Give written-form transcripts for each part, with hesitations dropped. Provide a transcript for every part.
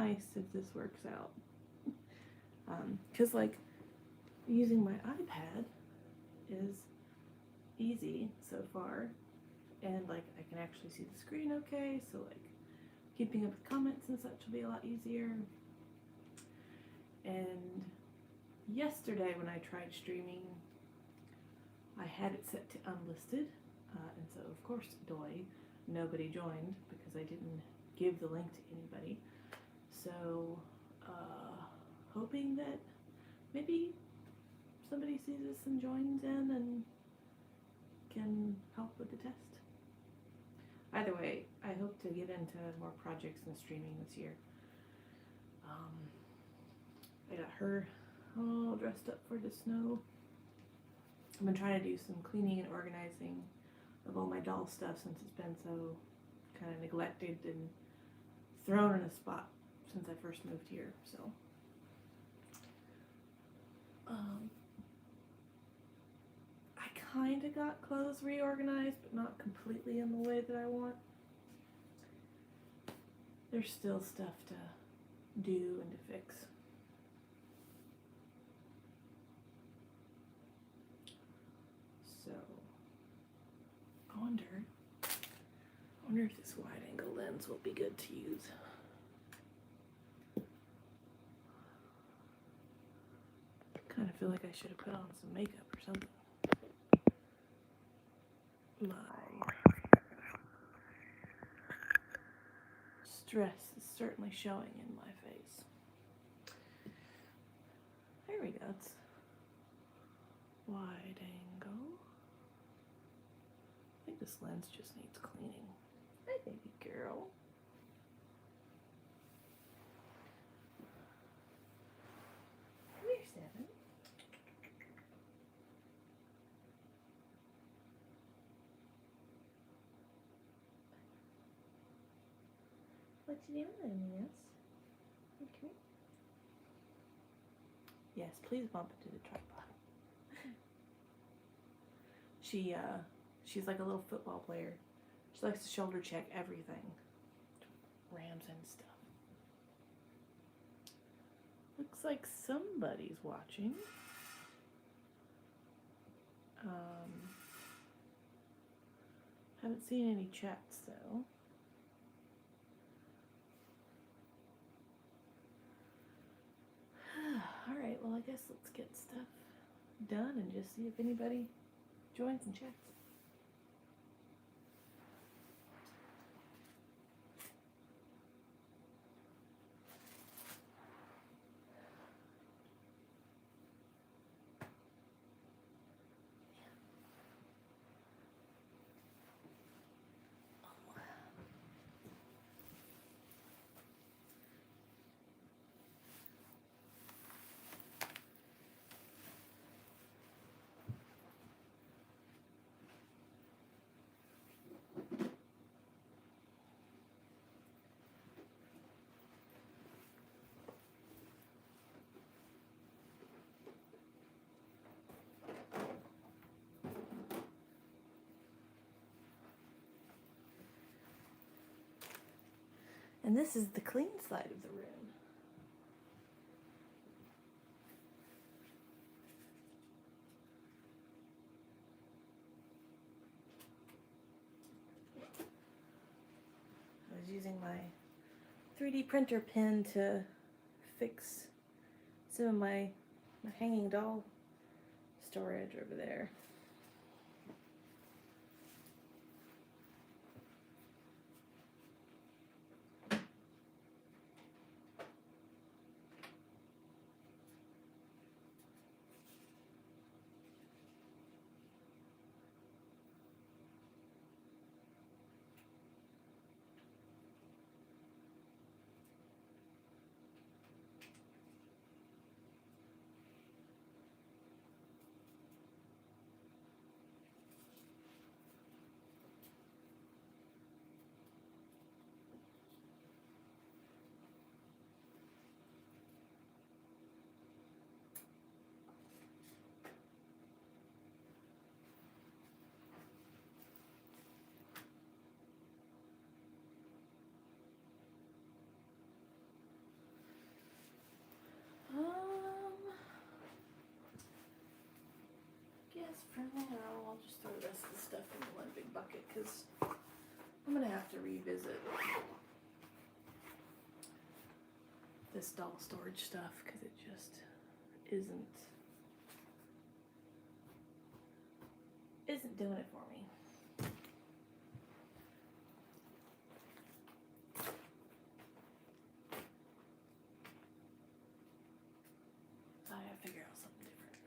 nice if this works out. Because, like, using my iPad is easy so far, and, like, I can actually see the screen okay, so, like, keeping up with comments and such will be a lot easier. And yesterday when I tried streaming, I had it set to unlisted, and so, of course, nobody joined because I didn't give the link to anybody. So, hoping that maybe somebody sees this and joins in and can help with the test. Either way, I hope to get into more projects and streaming this year. I got her all dressed up for the snow. I've been trying to do some cleaning and organizing of all my doll stuff since it's been so kind of neglected and thrown in a spot since I first moved here. So, I kind of got clothes reorganized, but not completely in the way that I want. There's still stuff to do and to fix. So, I wonder if this wide angle lens will be good to use. Kind of feel like I should have put on some makeup or something. My stress is certainly showing in my face. There we go. It's wide angle. I think this lens just needs cleaning. Hi, baby girl. Come here, Seven. What you doing, Miss? Okay. Yes, please bump into the tripod. She's like a little football player. She likes to shoulder check everything. Rams and stuff. Looks like somebody's watching. Haven't seen any chats though. Alright, well I guess let's get stuff done and just see if anybody joins and chats. And this is the clean side of the room. I was using my 3D printer pen to fix some of my hanging doll storage over there. for now. I'll just throw the rest of the stuff into one big bucket because I'm going to have to revisit this doll storage stuff because it just isn't doing it for me. I gotta figure out something different.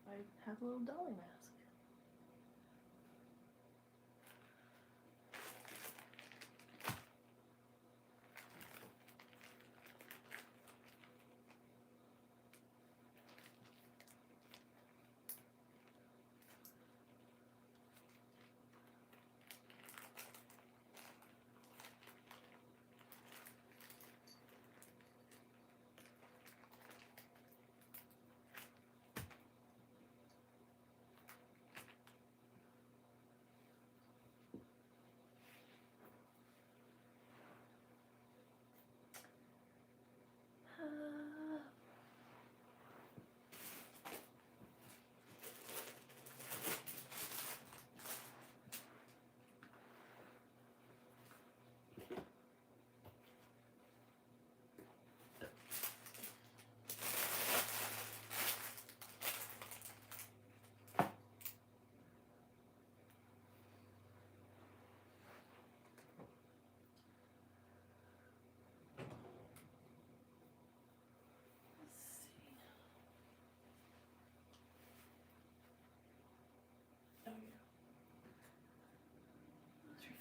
I have a little dolly mask.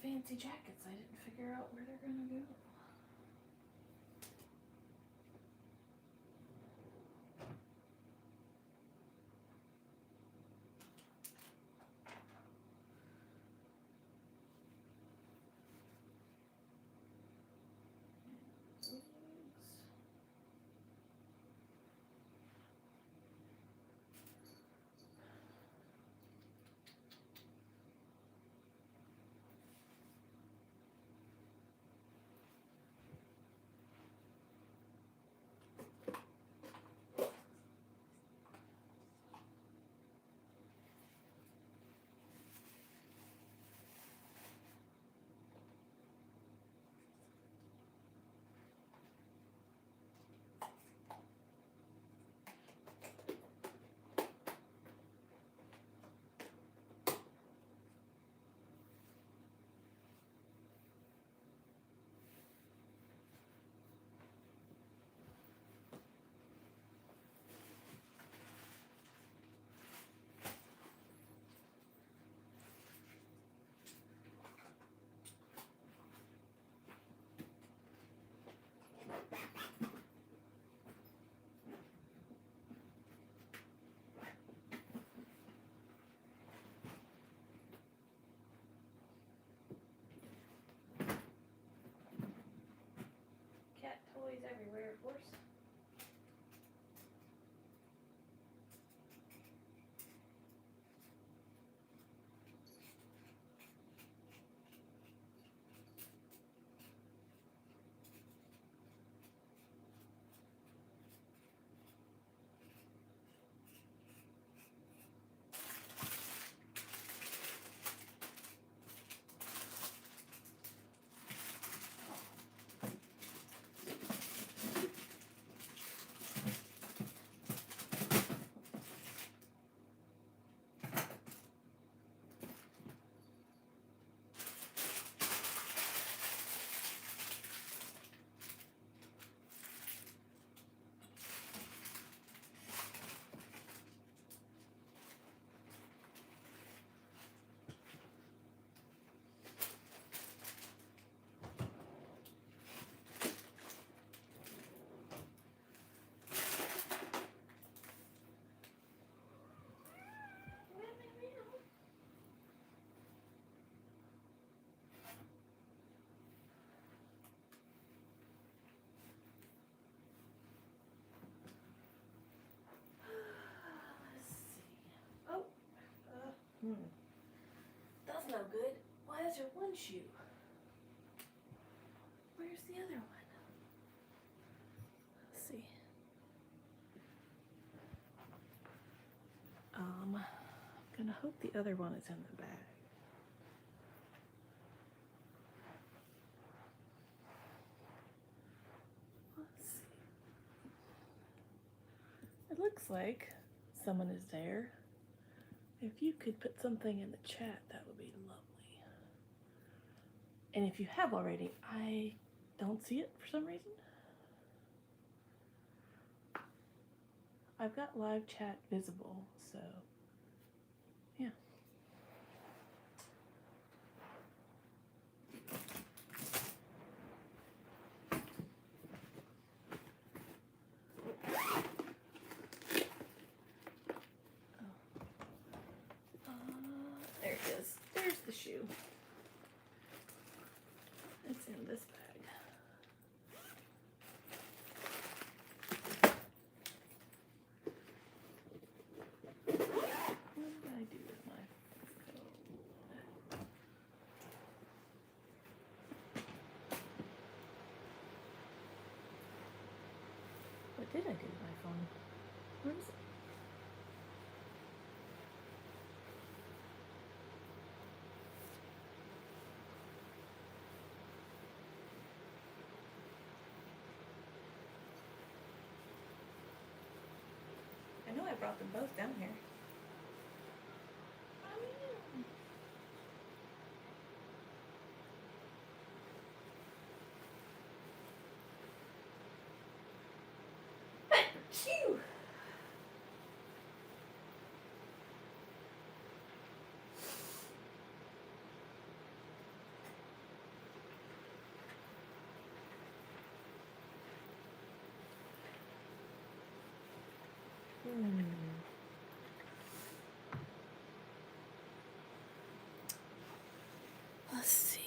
Fancy jackets. I didn't figure out where they're gonna go. toys everywhere, of course. That's no good. Why is there one shoe? Where's the other one? Let's see. I'm gonna hope the other one is in the bag. Let's see. It looks like someone is there. If you could put something in the chat, that would be lovely. And if you have already, I don't see it for some reason. I've got live chat visible, so yeah. There it is. There's the shoe. It's in this bag. What did I do with my phone? What did I do with my phone? Where is it? I know I brought them both down here. Phew! Let's see.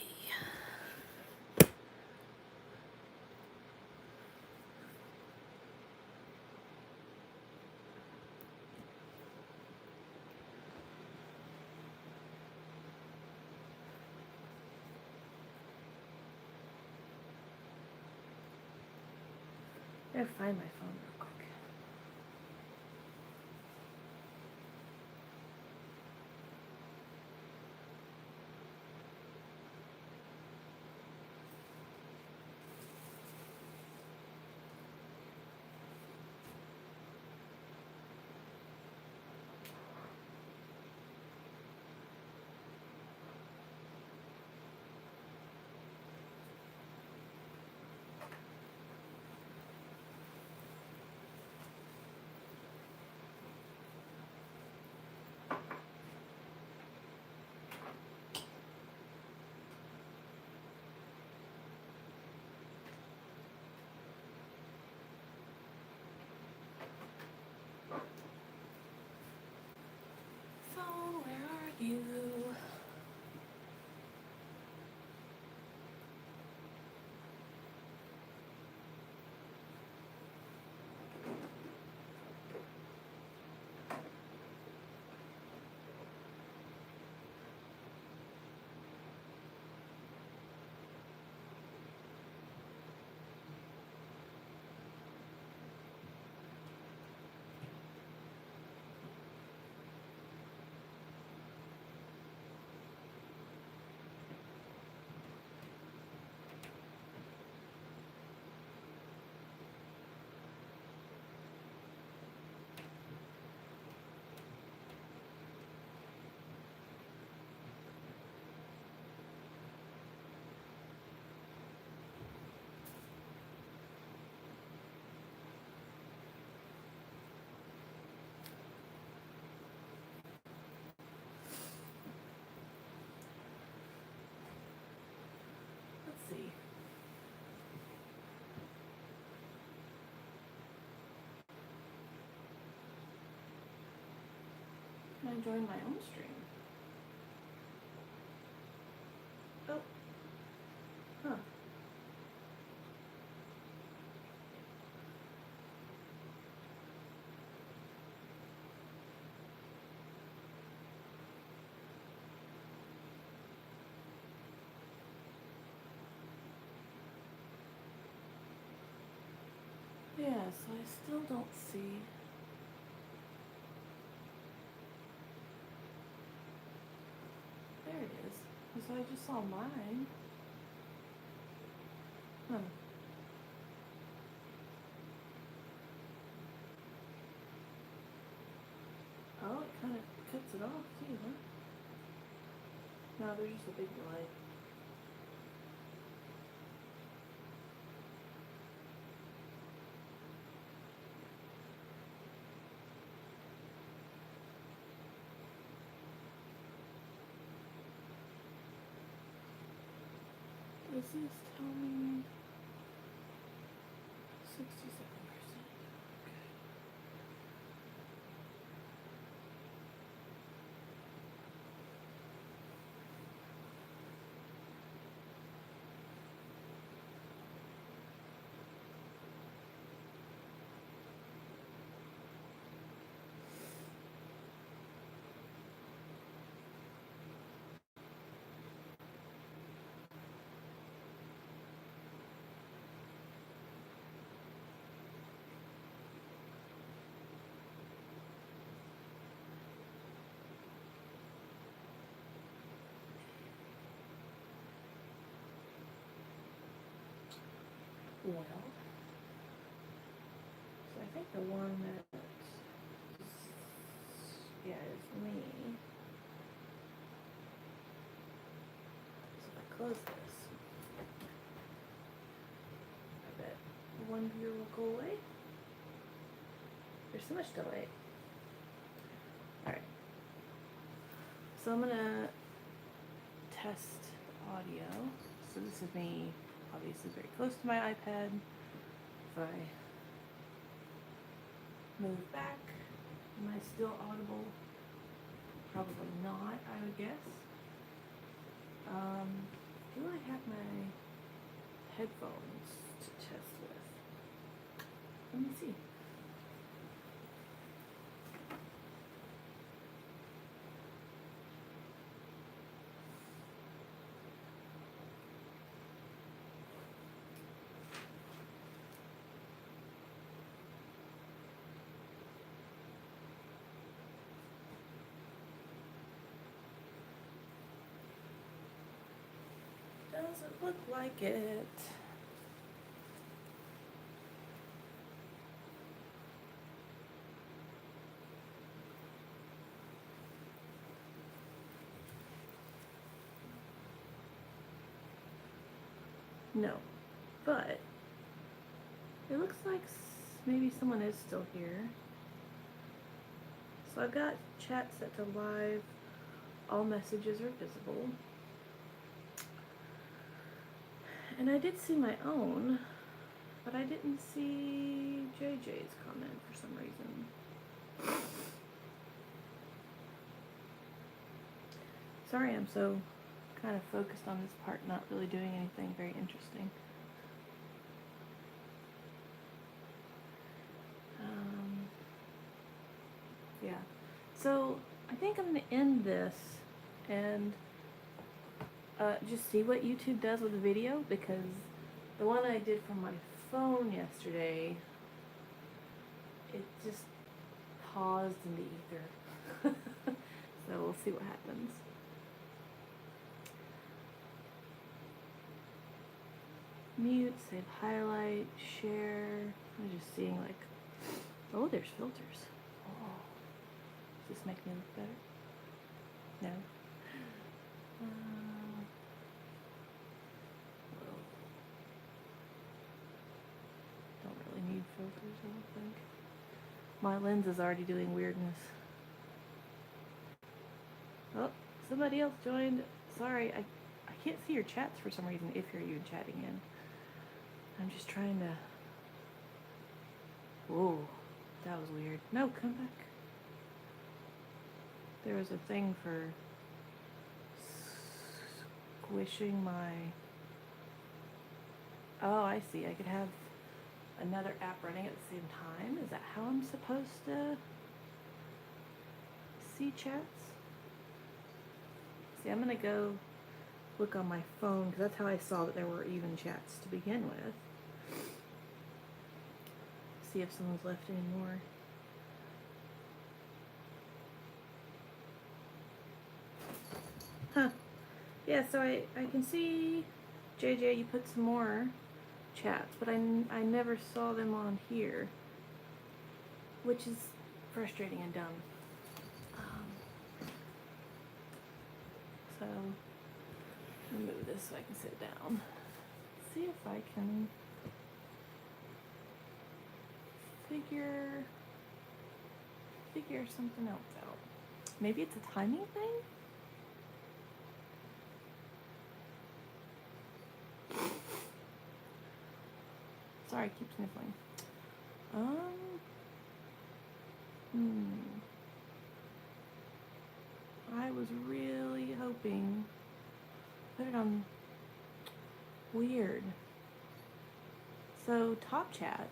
I gotta find my phone real quick. Phone, where are you? even join my own stream. Oh. Huh. Yeah, so I still don't see. There it is. So I just saw mine. Huh. Oh, it kind of cuts it off too, huh? No, there's just a big delay. Does this tell me 67%? Okay. Well, so I think the one that, yeah, is me. So if I close this, I bet one viewer will go away. There's so much delay. Alright. So I'm gonna test the audio. So this is me, obviously very close to my iPad. If I move back, am I still audible? Probably not, I would guess. Do I have my headphones to test with? Let me see. Doesn't look like it. No, but it looks like maybe someone is still here. So I've got chat set to live. All messages are visible. And I did see my own, but I didn't see JJ's comment for some reason. Sorry, I'm so kind of focused on this part, not really doing anything very interesting. Yeah, so I think I'm going to end this and just see what YouTube does with the video, because the one I did from my phone yesterday, it just paused in the ether. So we'll see what happens. Mute, save highlight, share. I'm just seeing like, oh, there's filters. Oh, does this make me look better? No. Don't really need filters, I don't think. My lens is already doing weirdness. Oh, somebody else joined. Sorry, I can't see your chats for some reason if you're even chatting in. I'm just trying to... Whoa, that was weird. No, come back. there was a thing for squishing my... Oh, I see. I could have another app running at the same time. Is that how I'm supposed to see chats? See, I'm gonna go look on my phone because that's how I saw that there were even chats to begin with. See if someone's left any more. Huh. Yeah, so I can see, JJ, you put some more chats, but I never saw them on here, which is frustrating and dumb. So, let me move this so I can sit down. See if I can figure something else out. Maybe it's a timing thing? Sorry, I keep sniffling. I was really hoping. Put it on weird. So top chat,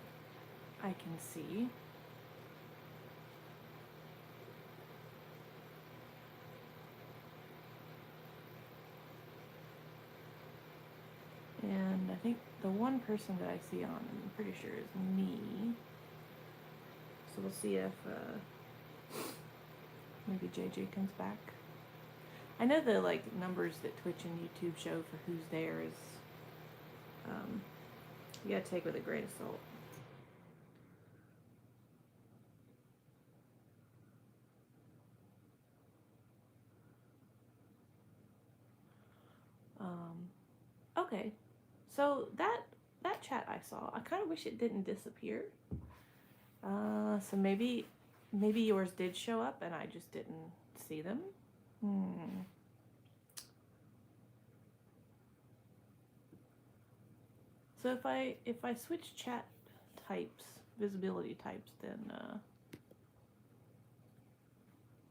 I can see. And I think the one person that I see on, I'm pretty sure is me. So we'll see if maybe JJ comes back. I know the like numbers that Twitch and YouTube show for who's there is you gotta take with a grain of salt. Okay, so that chat I saw, I kind of wish it didn't disappear. So maybe yours did show up and I just didn't see them. So if I switch chat types, visibility types, then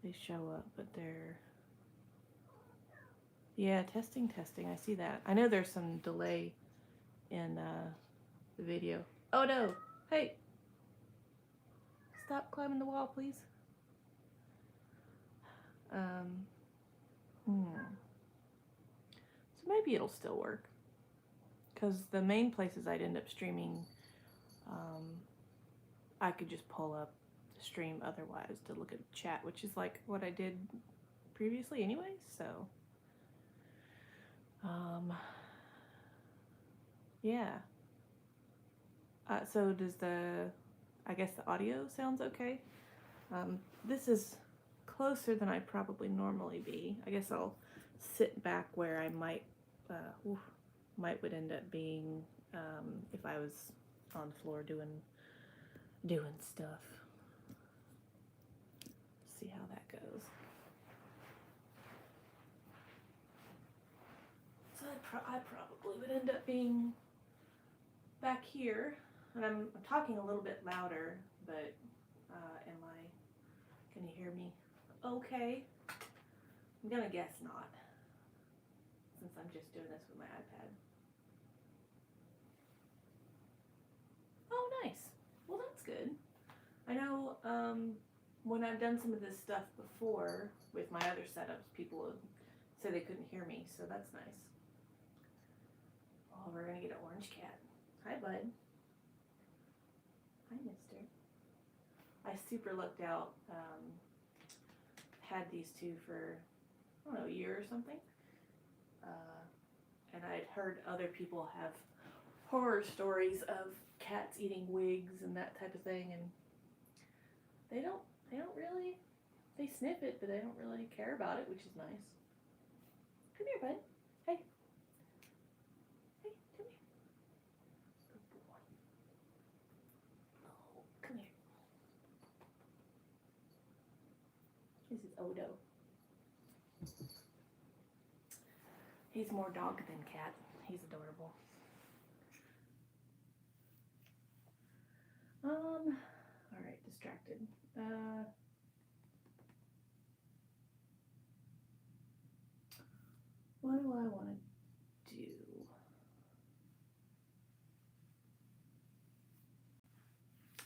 they show up, but they're... Yeah, testing. I see that. I know there's some delay in the video. Oh no! Hey! Stop climbing the wall, please. So maybe it'll still work. Because the main places I'd end up streaming, I could just pull up the stream otherwise to look at the chat, which is like what I did previously anyway, so... yeah. So does I guess the audio sounds okay. This is closer than I'd probably normally be. I guess I'll sit back where I might would end up being if I was on the floor doing stuff. See how that goes. So I probably would end up being back here, and I'm talking a little bit louder, but can you hear me okay? I'm gonna guess not, since I'm just doing this with my iPad. Oh, nice. Well, that's good. I know when I've done some of this stuff before with my other setups, people would say they couldn't hear me, so that's nice. Oh, we're gonna get an orange cat. Hi, bud. Hi, mister. I super lucked out. Had these two for, I don't know, a year or something. And I'd heard other people have horror stories of cats eating wigs and that type of thing, and they don't really, they sniff it, but they don't really care about it, which is nice. Come here, bud. Hey. Hey, come here. Good boy. Oh, come here. This is Odo. He's more dog than cat. He's adorable. Alright, distracted. What do I want to do?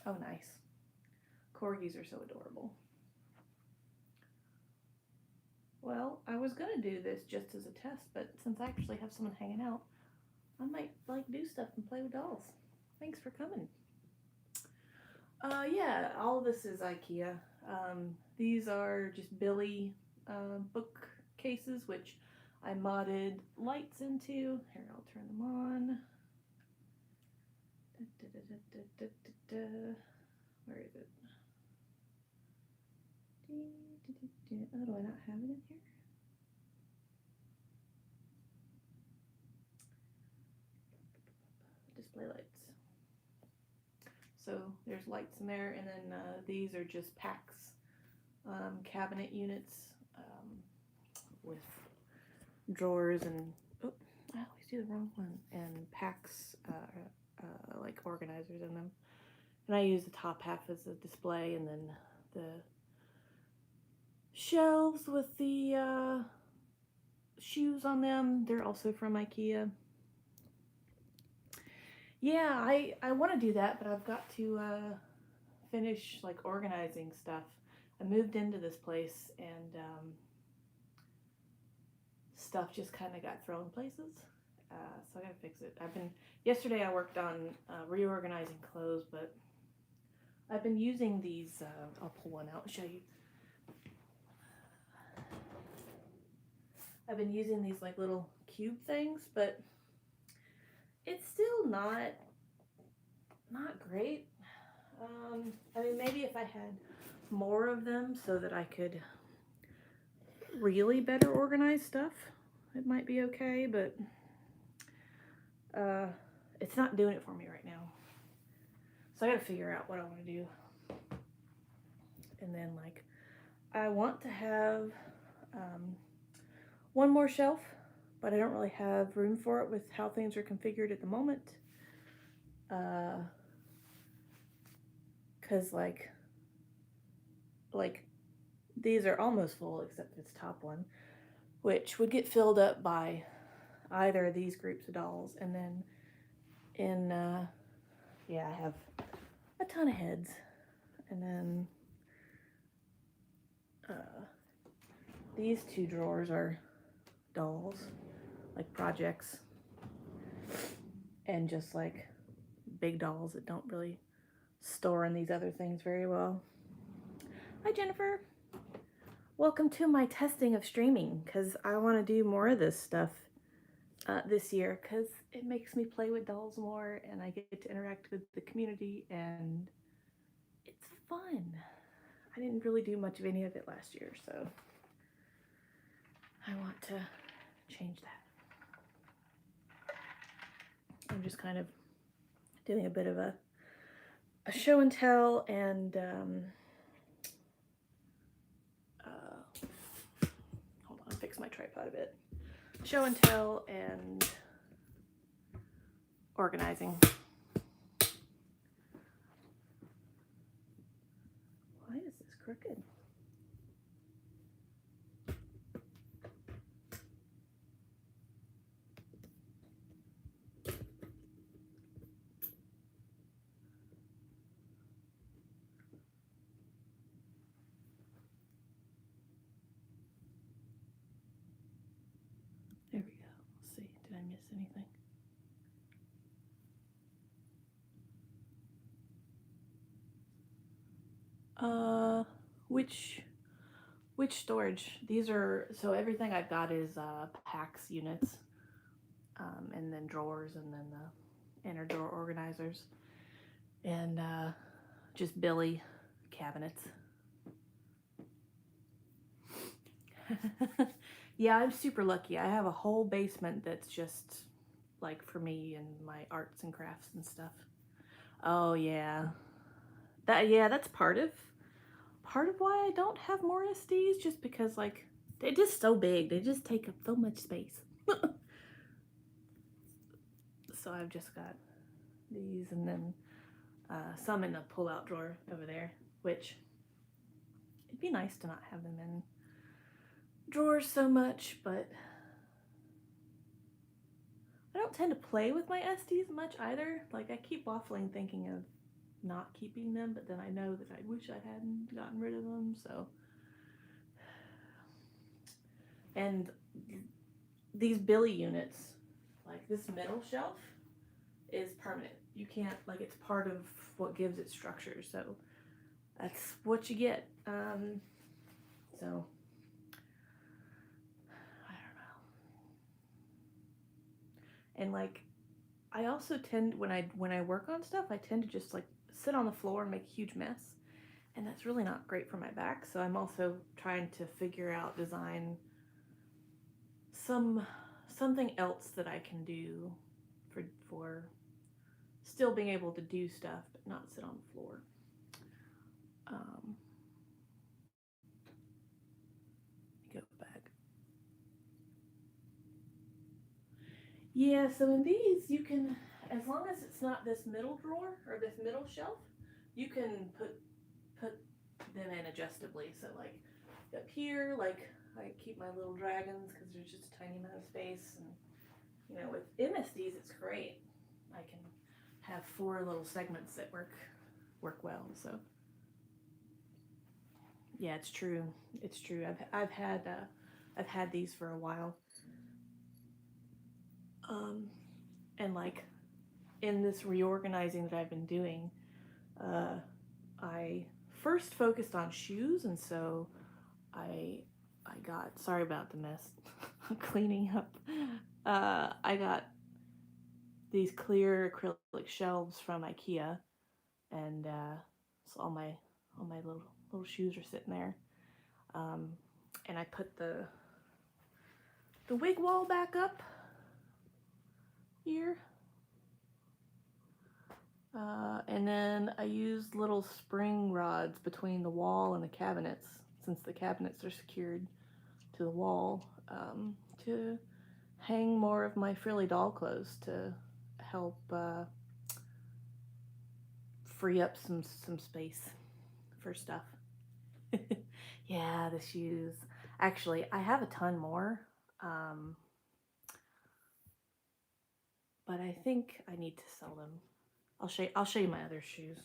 Oh, nice. Corgis are so adorable. Well, I was gonna do this just as a test, but since I actually have someone hanging out, I might like do stuff and play with dolls. Thanks for coming. Yeah, all of this is IKEA. These are just Billy book cases, which I modded lights into. Here, I'll turn them on. Where is it? Oh, do I not have it in here? Display lights. So there's lights in there, and then these are just packs, cabinet units with drawers and, oh, I always do the wrong one, and packs like organizers in them. And I use the top half as a display, and then the shelves with the shoes on them, they're also from IKEA. Yeah, I want to do that, but I've got to finish like organizing stuff. I moved into this place and stuff just kind of got thrown places, so I gotta fix it. Yesterday I worked on reorganizing clothes, but I've been using these, I'll pull one out and show you. I've been using these like little cube things, but it's still not great. I mean, maybe if I had more of them so that I could really better organize stuff, it might be okay, but it's not doing it for me right now. So I gotta figure out what I want to do. And then, like, I want to have one more shelf, but I don't really have room for it with how things are configured at the moment. Cause like these are almost full except this top one, which would get filled up by either of these groups of dolls. And then in, yeah, I have a ton of heads. And then these two drawers are dolls, like projects, and just like big dolls that don't really store in these other things very well. Hi, Jennifer. Welcome to my testing of streaming, because I want to do more of this stuff this year, because it makes me play with dolls more and I get to interact with the community and it's fun. I didn't really do much of any of it last year, so I want to change that. I'm just kind of doing a bit of a show and tell, and hold on, fix my tripod a bit. Show and tell and organizing. Why is this crooked? There we go. Let's see. Did I miss anything? Which storage? These are, so everything I've got is packs units, and then drawers, and then the inner drawer organizers, and just Billy cabinets. Yeah, I'm super lucky. I have a whole basement that's just like for me and my arts and crafts and stuff. Oh yeah. That's part of why I don't have more SDs, just because like they're just so big. They just take up so much space. So I've just got these, and then some in a pull-out drawer over there, which it'd be nice to not have them in drawers so much, but don't tend to play with my SDs much either. Like, I keep waffling thinking of not keeping them, but then I know that I wish I hadn't gotten rid of them, so. And these Billy units, like this middle shelf, is permanent. You can't, like, it's part of what gives it structure, so that's what you get. So I don't know. And like, I also tend, when I work on stuff, I tend to just like sit on the floor and make a huge mess, and that's really not great for my back. So I'm also trying to figure out, design something else that I can do for still being able to do stuff but not sit on the floor. Go back. Yeah, so in these you can, as long as it's not this middle drawer or this middle shelf, you can put them in adjustably. So like up here, like I keep my little dragons because there's just a tiny amount of space, and you know, with MSDs it's great. I can have 4 little segments that work well. So yeah, it's true. It's true. I've had these for a while. And like in this reorganizing that I've been doing, I first focused on shoes, and so I got, sorry about the mess, cleaning up. I got these clear acrylic shelves from IKEA, and so all my little shoes are sitting there. And I put the wig wall back up here. And then I used little spring rods between the wall and the cabinets, since the cabinets are secured to the wall, to hang more of my frilly doll clothes to help free up some space for stuff. Yeah, the shoes. Actually, I have a ton more, but I think I need to sell them. I'll show you my other shoes.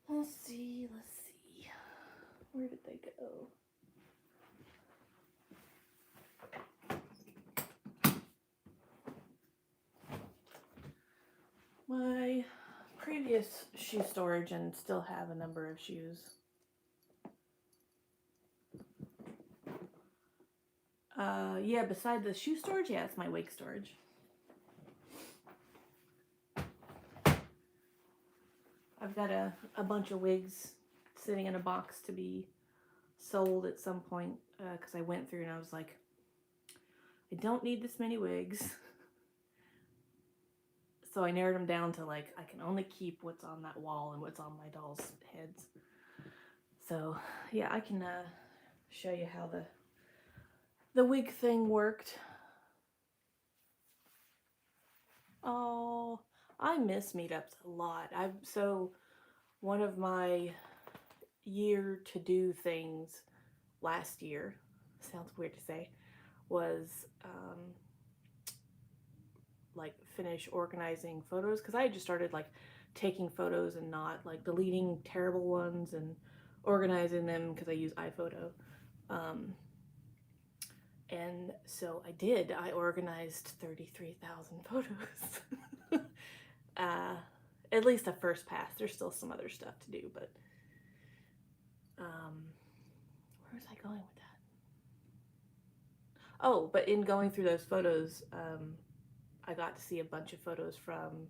Let's see. Where did they go? My previous shoe storage, and still have a number of shoes. Yeah, beside the shoe storage, yeah, it's my wig storage. I've got a bunch of wigs sitting in a box to be sold at some point, because I went through and I was like, I don't need this many wigs. So I narrowed them down to like, I can only keep what's on that wall and what's on my dolls' heads. So yeah, I can show you how the wig thing worked. Oh, I miss meetups a lot. So one of my year to do things last year, sounds weird to say, was like finish organizing photos, because I had just started like taking photos and not like deleting terrible ones and organizing them because I use iPhoto. And so I organized 33,000 photos. At least a first pass. There's still some other stuff to do, but where was I going with that? Oh, but in going through those photos, I got to see a bunch of photos from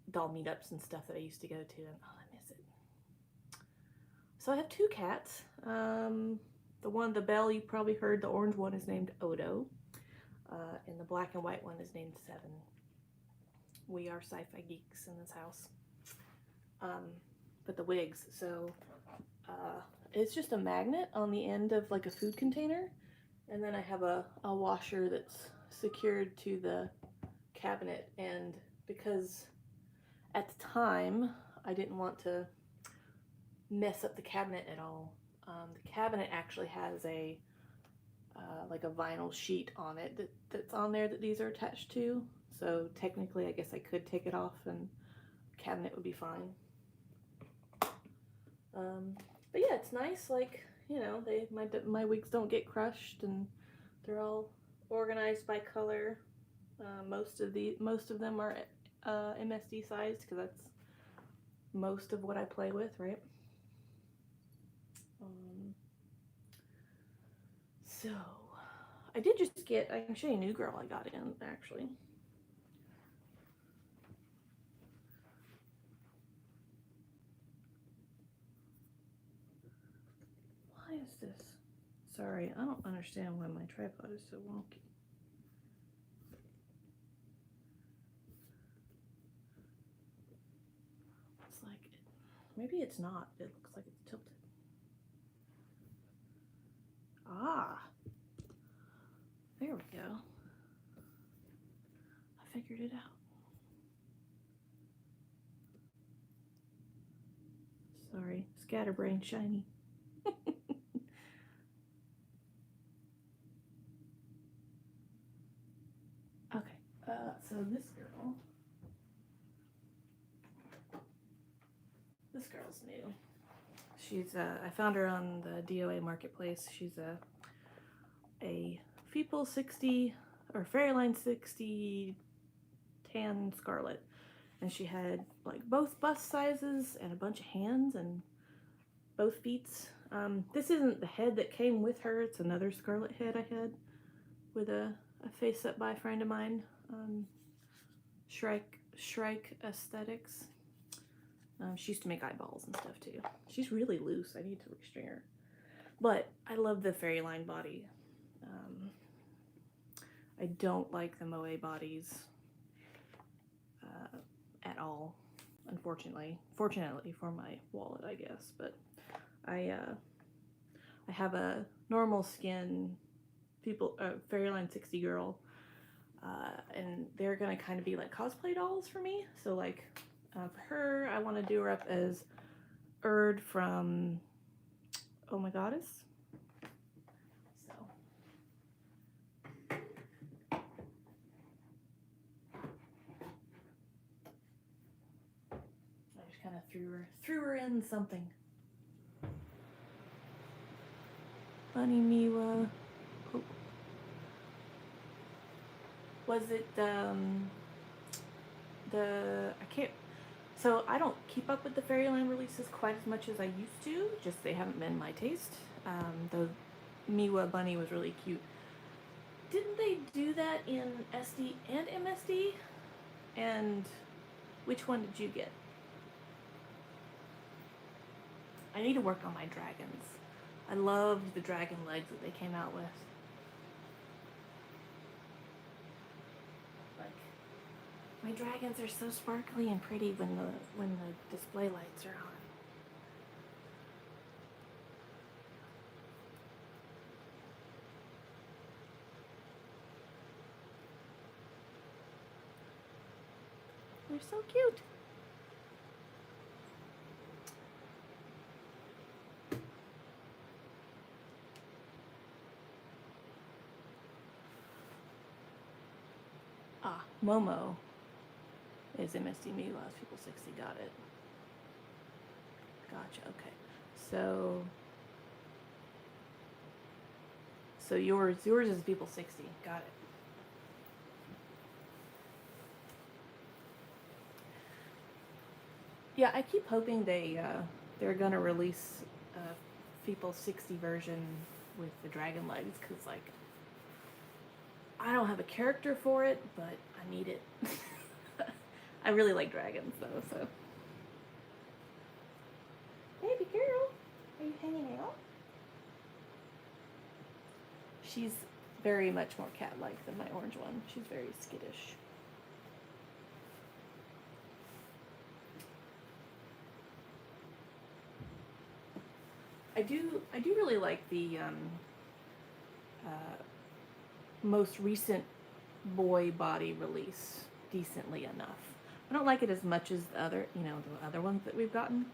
doll meetups and stuff that I used to go to, and oh, I miss it. So I have 2 cats. The bell you probably heard, the orange one is named Odo, and the black and white one is named Seven. We are sci-fi geeks in this house. But the wigs, so it's just a magnet on the end of like a food container, and then I have a washer that's secured to the cabinet. And because at the time I didn't want to mess up the cabinet at all, the cabinet actually has a like a vinyl sheet on it that's on there that these are attached to. So technically, I guess I could take it off and cabinet would be fine. But yeah, it's nice. Like, you know, my wigs don't get crushed, and they're all organized by color. Most of them are MSD sized because that's most of what I play with, right? So I did just get. I can show you a new girl I got in actually. Why is this? Sorry, I don't understand why my tripod is so wonky. It's like, maybe it's not. It looks like it's tilted. Ah, there we go. I figured it out. Sorry, scatterbrain shiny. Okay, so this girl's new. She's I found her on the DOA marketplace. She's a Feeple 60 or Fairyline 60 tan scarlet, and she had like both bust sizes and a bunch of hands and both feet. This isn't the head that came with her. It's another scarlet head I had with a face up by a friend of mine. Shrike Aesthetics. She used to make eyeballs and stuff too. She's really loose. I need to restring her. But I love the Fairyline body. I don't like the Moe bodies at all, unfortunately. Fortunately for my wallet, I guess. But I have a normal skin Fairyline 60 girl, and they're gonna kind of be like cosplay dolls for me. So like for her, I want to do her up as Erd from Oh My Goddess. So I just kind of threw her in something. Bunny Miwa. Oh. Was it I can't. So I don't keep up with the Fairyline releases quite as much as I used to. Just they haven't been my taste. The Miwa bunny was really cute. Didn't they do that in SD and MSD? And which one did you get? I need to work on my dragons. I loved the dragon legs that they came out with. Like, my dragons are so sparkly and pretty when the display lights are on. They're so cute. Ah, Momo is MSD Miwa. People 60 got it. Gotcha. Okay. So yours is People 60. Got it. Yeah, I keep hoping they're gonna release a People 60 version with the dragon legs, because like I don't have a character for it, but I need it. I really like dragons though, so. Baby girl, are you hanging out? She's very much more cat-like than my orange one. She's very skittish. I do really like the most recent boy body release decently enough. I don't like it as much as the other ones that we've gotten,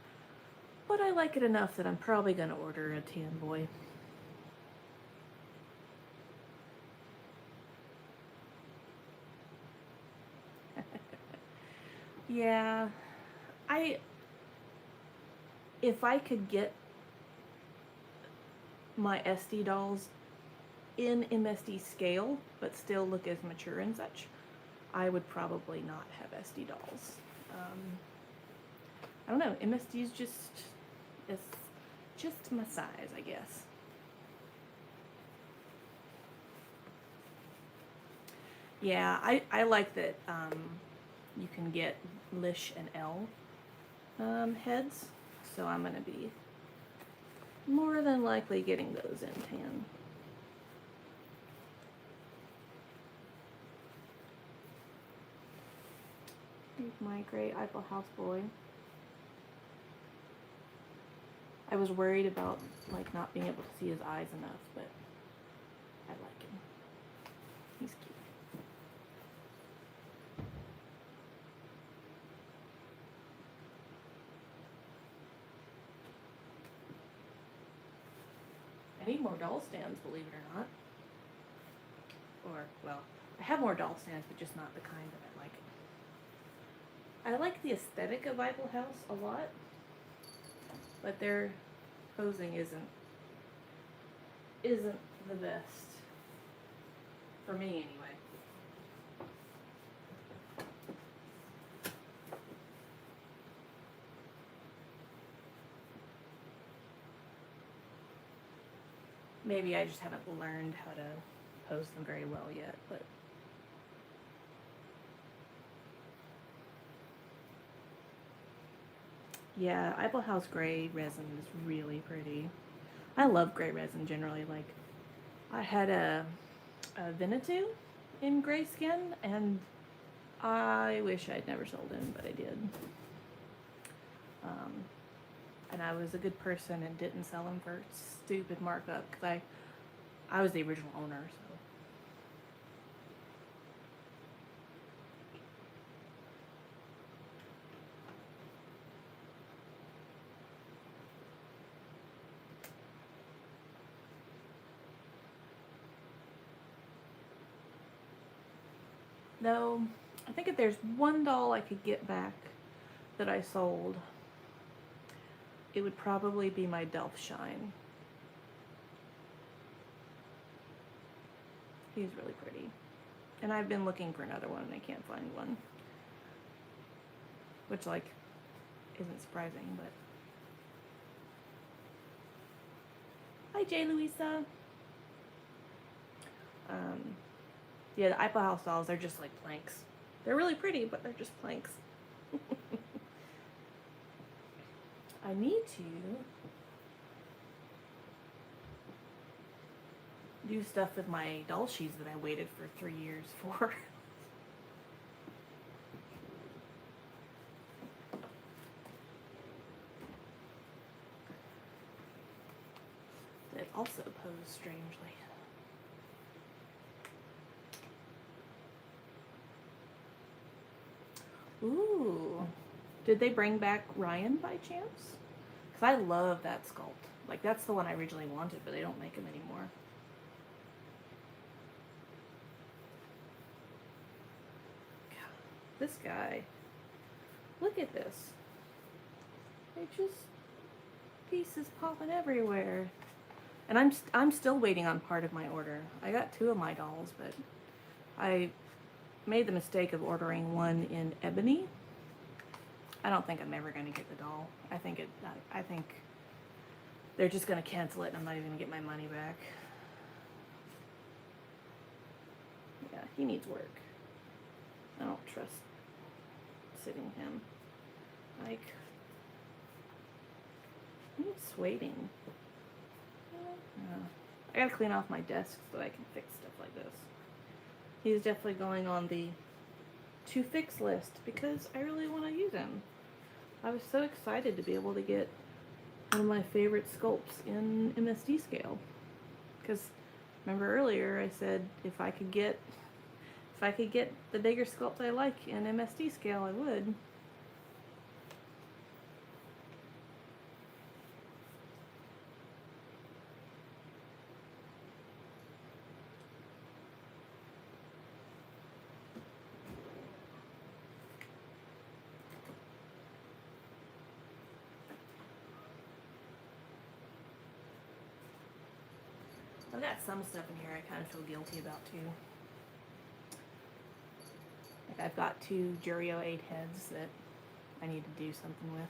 but I like it enough that I'm probably gonna order a tan boy. Yeah, if I could get my SD dolls in MSD scale, but still look as mature and such, I would probably not have SD dolls. I don't know, MSD is it's just my size, I guess. Yeah, I like that you can get Lish and L heads, so I'm going to be more than likely getting those in tan. Here's my gray Eiffel House boy. I was worried about like not being able to see his eyes enough, but I like him. He's cute. I need more doll stands, believe it or not. Or, well, I have more doll stands, but just not the kind that I like. I like the aesthetic of Eiffel House a lot, but their posing isn't the best. For me, anyway. Maybe I just haven't learned how to pose them very well yet, but yeah, Eiffel House gray resin is really pretty. I love gray resin generally. Like, I had a Venetu in gray skin, and I wish I'd never sold him, but I did. And I was a good person and didn't sell him for stupid markup because I was the original owner, so. Though, I think if there's one doll I could get back that I sold, it would probably be my Delph Shine. He's really pretty. And I've been looking for another one and I can't find one. Which, like, isn't surprising, but... Hi, J. Louisa! Yeah, the Eiffel House dolls, they're just like planks. They're really pretty, but they're just planks. I need to do stuff with my doll sheaths that I waited for 3 years for. That also pose strangely. Ooh. Did they bring back Ryan by chance? Because I love that sculpt. Like, that's the one I originally wanted, but they don't make them anymore. God, this guy. Look at this. They just... pieces popping everywhere. And I'm still waiting on part of my order. I got 2 of my dolls, but I made the mistake of ordering one in ebony. I don't think I'm ever going to get the doll. I think they're just going to cancel it and I'm not even going to get my money back. Yeah, he needs work. I don't trust sitting him. Like, he's waiting. I gotta clean off my desk so that I can fix stuff like this. He's definitely going on the to fix list because I really want to use him. I was so excited to be able to get one of my favorite sculpts in MSD scale. Because remember earlier I said if I could get the bigger sculpt I like in MSD scale, I would. I've got some stuff in here I kind of feel guilty about too. Like I've got 2 Jurio 8 heads that I need to do something with.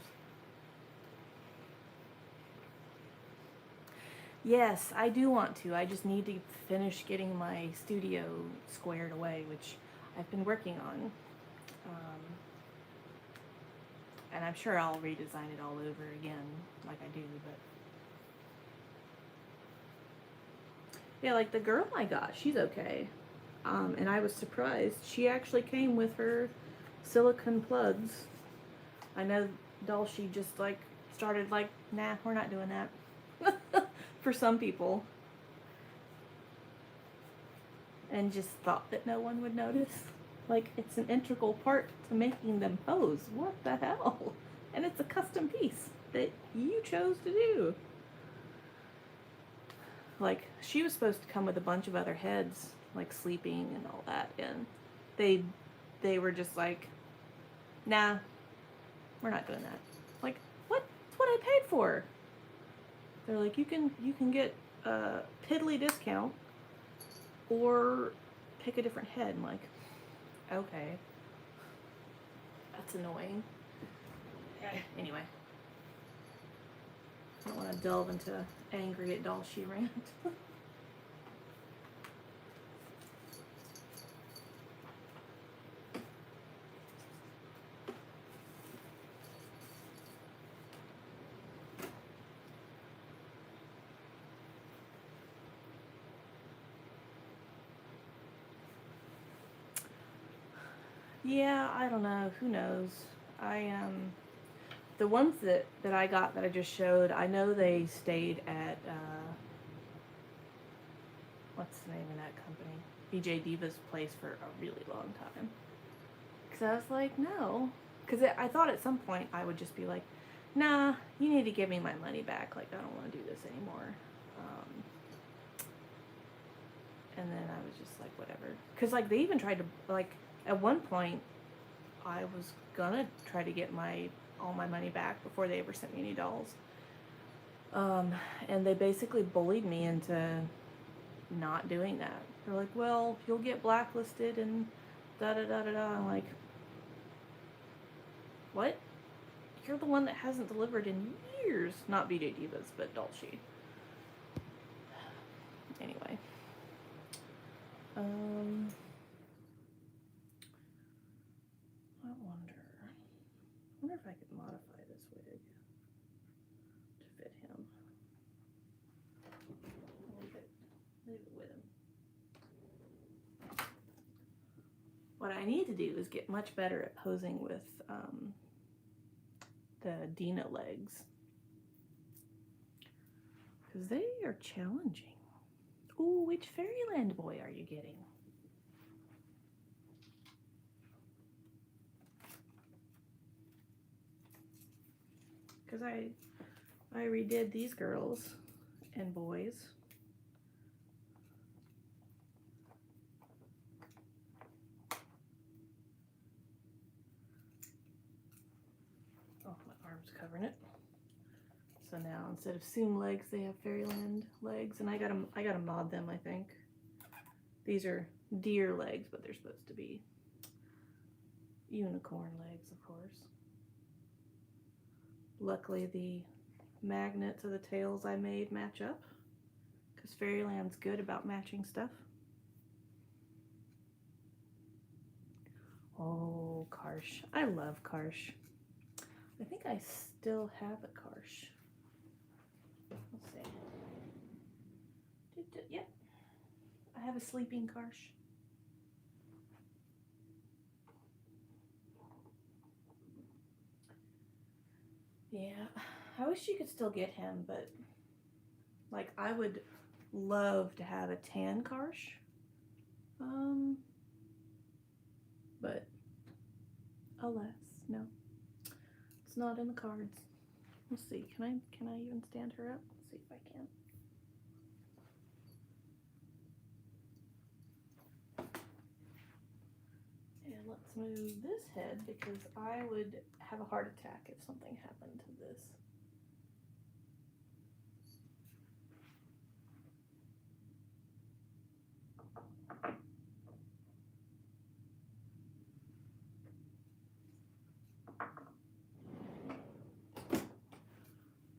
Yes, I do want to. I just need to finish getting my studio squared away, which I've been working on. And I'm sure I'll redesign it all over again, like I do, but... Yeah, like the girl I got, she's okay. And I was surprised. She actually came with her silicone plugs. I know Dulcie just like started like, nah, we're not doing that. For some people. And just thought that no one would notice. Like, it's an integral part to making them pose. What the hell? And it's a custom piece that you chose to do. Like, she was supposed to come with a bunch of other heads, like sleeping and all that, and they were just like, nah, we're not doing that. Like, what? It's what I paid for. They're like, you can get a piddly discount or pick a different head. I'm like, okay, that's annoying. Anyway, I don't want to delve into angry at Dulcie rant. Yeah, I don't know. Who knows? The ones that I got that I just showed, I know they stayed at what's the name of that company? BJ Diva's place for a really long time. Because I was like, no. Because I thought at some point I would just be like, nah, you need to give me my money back. Like, I don't want to do this anymore. And then I was just like, whatever. Because, like, they even tried to, like, at one point, I was gonna try to get all my money back before they ever sent me any dolls. And they basically bullied me into not doing that. They're like, well, you'll get blacklisted and da-da-da-da-da. I'm like, what? You're the one that hasn't delivered in years. Not BJ Divas, but Dulcie. Anyway. I wonder if I could modify this wig to fit him. Leave it with him. What I need to do is get much better at posing with the Dina legs, because they are challenging. Ooh, which Fairyland boy are you getting? Because I redid these girls and boys. Oh, my arm's covering it. So now instead of Soom legs, they have Fairyland legs, and I gotta mod them, I think. These are deer legs, but they're supposed to be unicorn legs, of course. Luckily, the magnets of the tails I made match up, because Fairyland's good about matching stuff. Oh, Karsh. I love Karsh. I think I still have a Karsh. Let's see. Yep. I have a sleeping Karsh. Yeah, I wish you could still get him, but like I would love to have a tan Karsh. But alas, no. It's not in the cards. We'll see. Can I even stand her up? Let's see if I can. And let's move this head, because I would have a heart attack if something happened to this.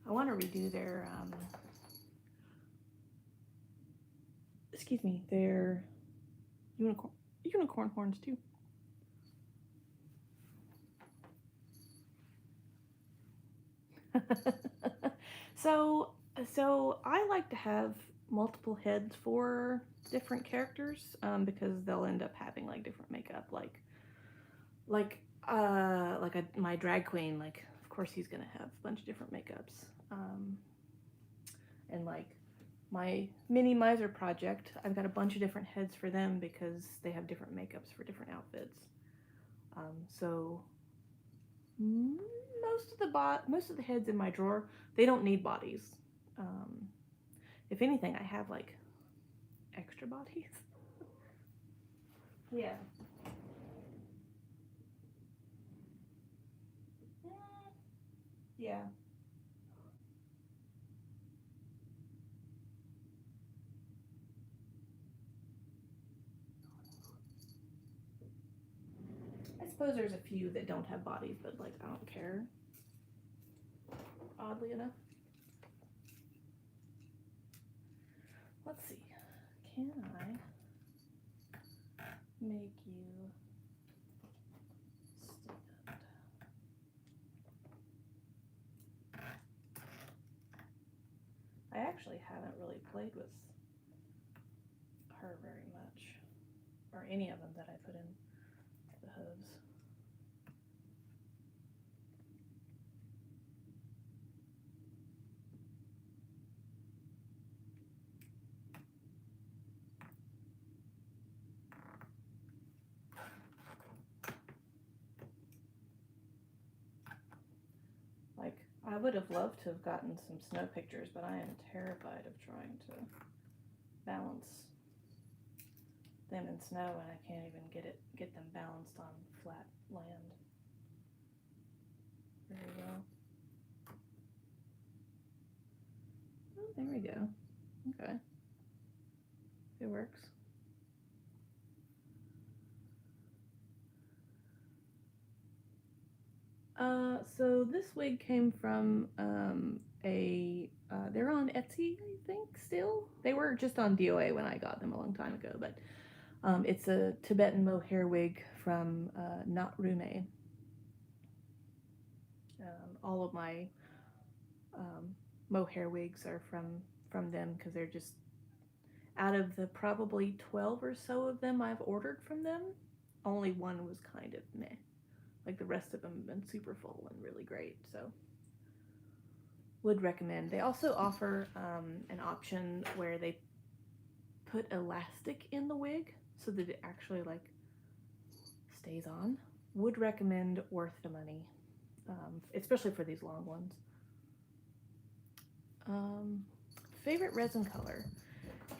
I want to redo their, excuse me, their unicorn horns too. So I like to have multiple heads for different characters because they'll end up having like different makeup, my drag queen. Like, of course, he's gonna have a bunch of different makeups, and like my mini miser project, I've got a bunch of different heads for them because they have different makeups for different outfits. So most of the heads in my drawer, they don't need bodies. If anything, I have like extra bodies. Yeah. Yeah. I suppose there's a few that don't have bodies, but like I don't care. Oddly enough. Let's see. Can I make you stand? I actually haven't really played with her very much, or any of them that I put in the hooves. Like, I would have loved to have gotten some snow pictures, but I am terrified of trying to balance them in snow, and I can't even get them balanced on flat land very well. Oh, there we go. Okay. It works. So this wig came from they're on Etsy, I think, still. They were just on DOA when I got them a long time ago, but it's a Tibetan mohair wig from Not Rume. All of my mohair wigs are from them because they're just, out of the probably 12 or so of them I've ordered from them, only one was kind of meh. Like the rest of them have been super full and really great, so would recommend. They also offer an option where they put elastic in the wig so that it actually like stays on. Would recommend, worth the money, especially for these long ones. Favorite resin color?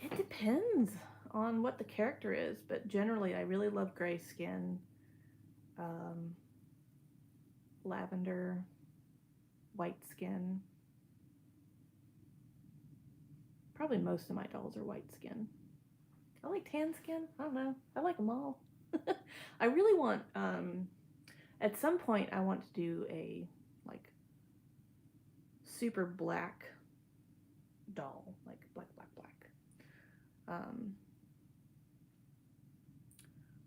It depends on what the character is, but generally I really love gray skin, lavender, white skin. Probably most of my dolls are white skin. I like tan skin. I don't know. I like them all. I really want, at some point, I want to do a like super black doll, like black.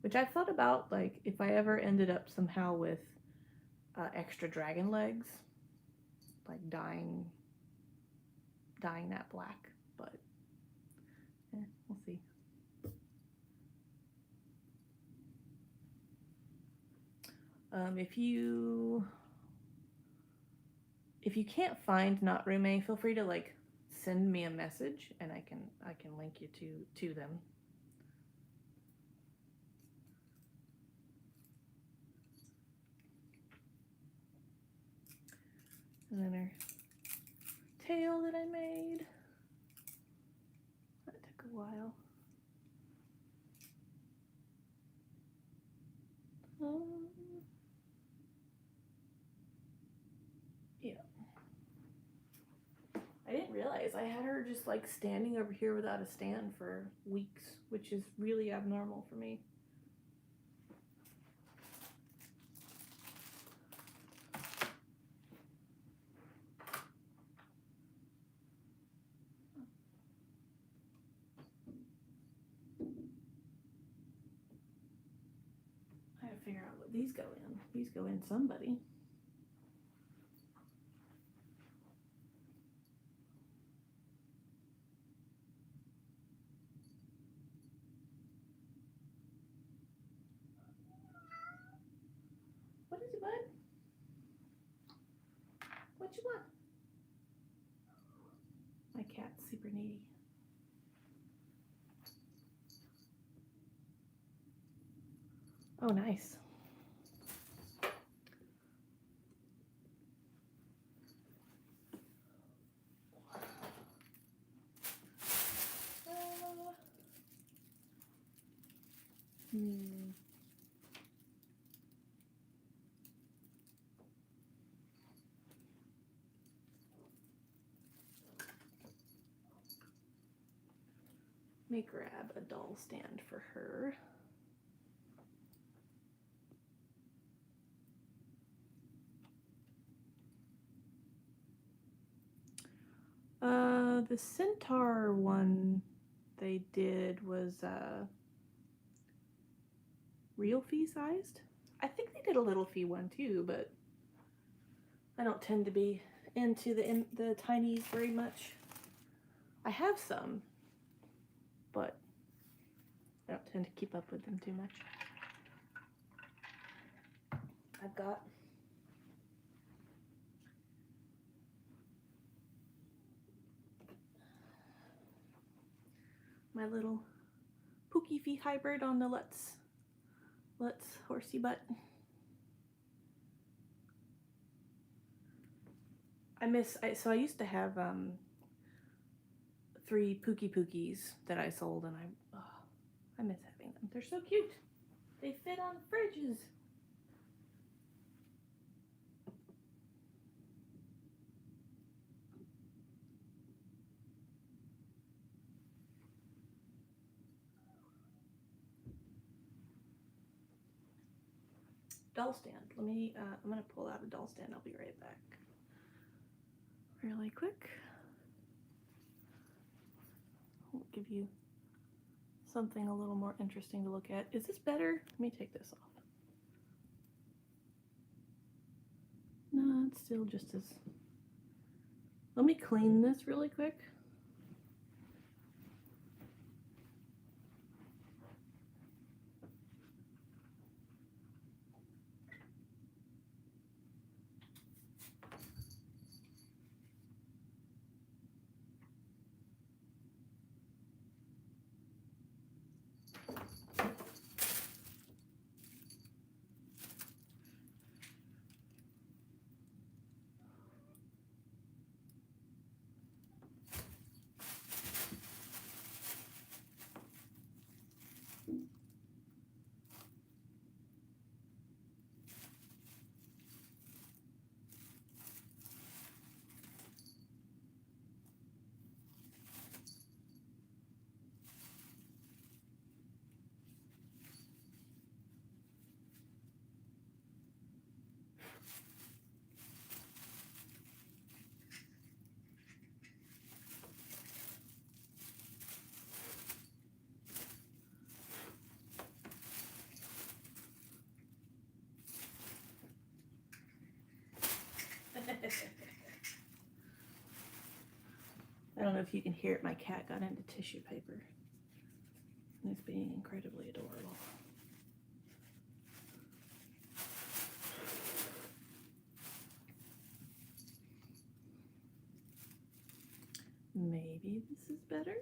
Which I've thought about, like if I ever ended up somehow with extra dragon legs, like dyeing that black, but we'll see. If you can't find Not Rume, feel free to like send me a message and I can link you to them. And then her tail that I made. That took a while. Yeah. I didn't realize realize I had her just like standing over here without a stand for weeks, which is really abnormal for me. I gotta figure out what these go in. These go in somebody. What is it, bud? What you want? My cat's super needy. Oh, nice. Let me grab a doll stand for her. The centaur one they did was real fee sized. I think they did a little fee one too, but I don't tend to be into the tinies very much. I have some, but I don't tend to keep up with them too much. I've got my little Pookie Fee hybrid on the Let's Horsey Butt. So I used to have 3 Pookies that I sold, and I miss having them. They're so cute. They fit on fridges. Doll stand. Let me, I'm gonna pull out a doll stand. I'll be right back. Really quick. I'll give you something a little more interesting to look at. Is this better? Let me take this off. No, it's still just as... Let me clean this really quick. I don't know if you can hear it, my cat got into tissue paper. And it's being incredibly adorable. Maybe this is better.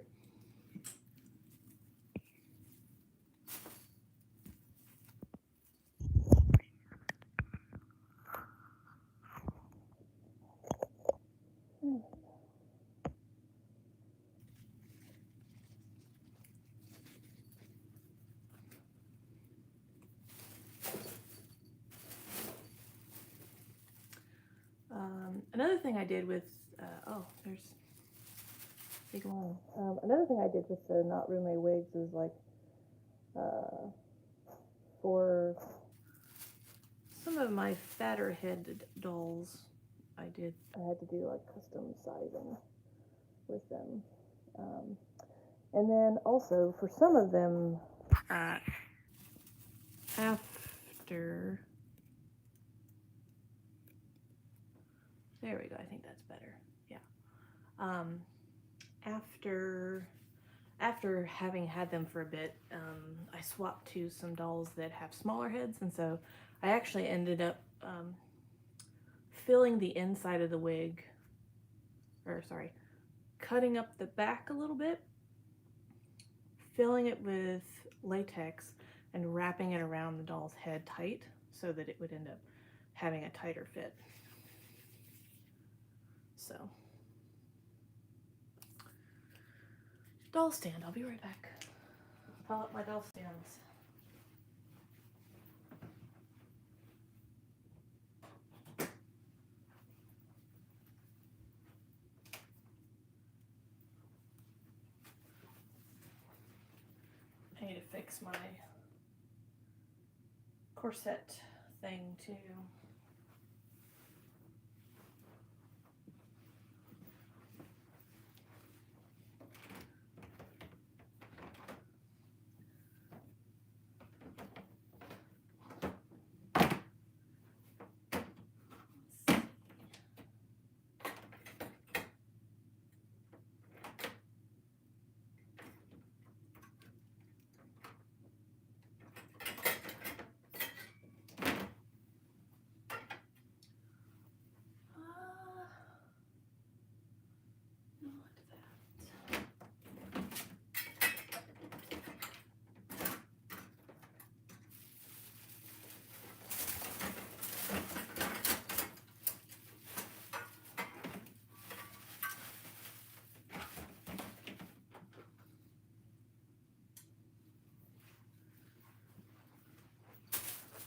Another thing I did with, oh, there's big line. Another thing I did with the Not Roommate wigs is like, for some of my fatter headed dolls, I had to do like custom sizing with them. And then also for some of them, after, there we go, I think that's better, yeah. After having had them for a bit, I swapped to some dolls that have smaller heads, and so I actually ended up filling the inside of the wig, cutting up the back a little bit, filling it with latex, and wrapping it around the doll's head tight so that it would end up having a tighter fit. So, doll stand, I'll be right back. Pull up my doll stands. I need to fix my corset thing too.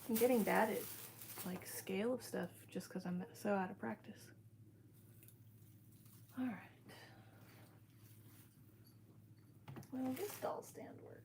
I'm getting bad at like scale of stuff just because I'm so out of practice. All right. Well, this doll stand work.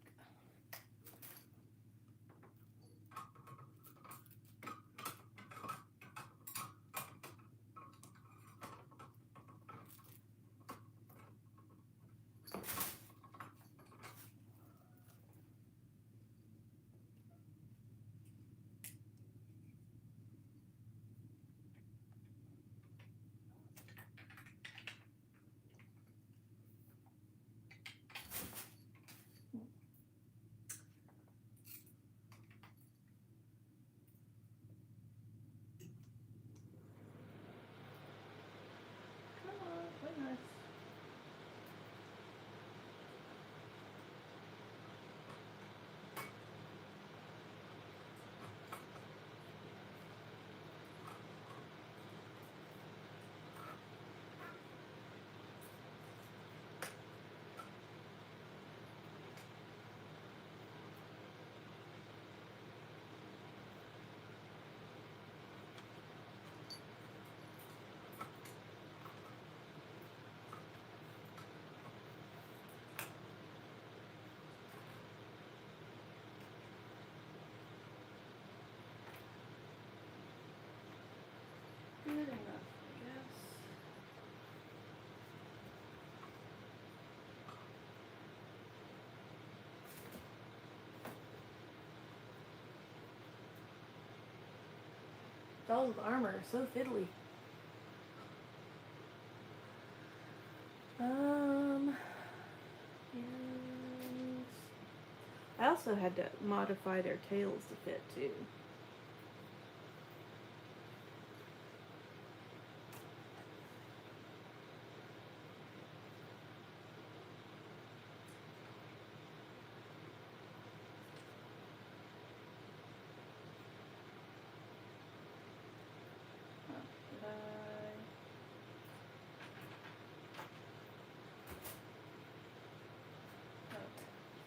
Good enough, I guess. Dolls with armor are so fiddly. Yes. I also had to modify their tails to fit too.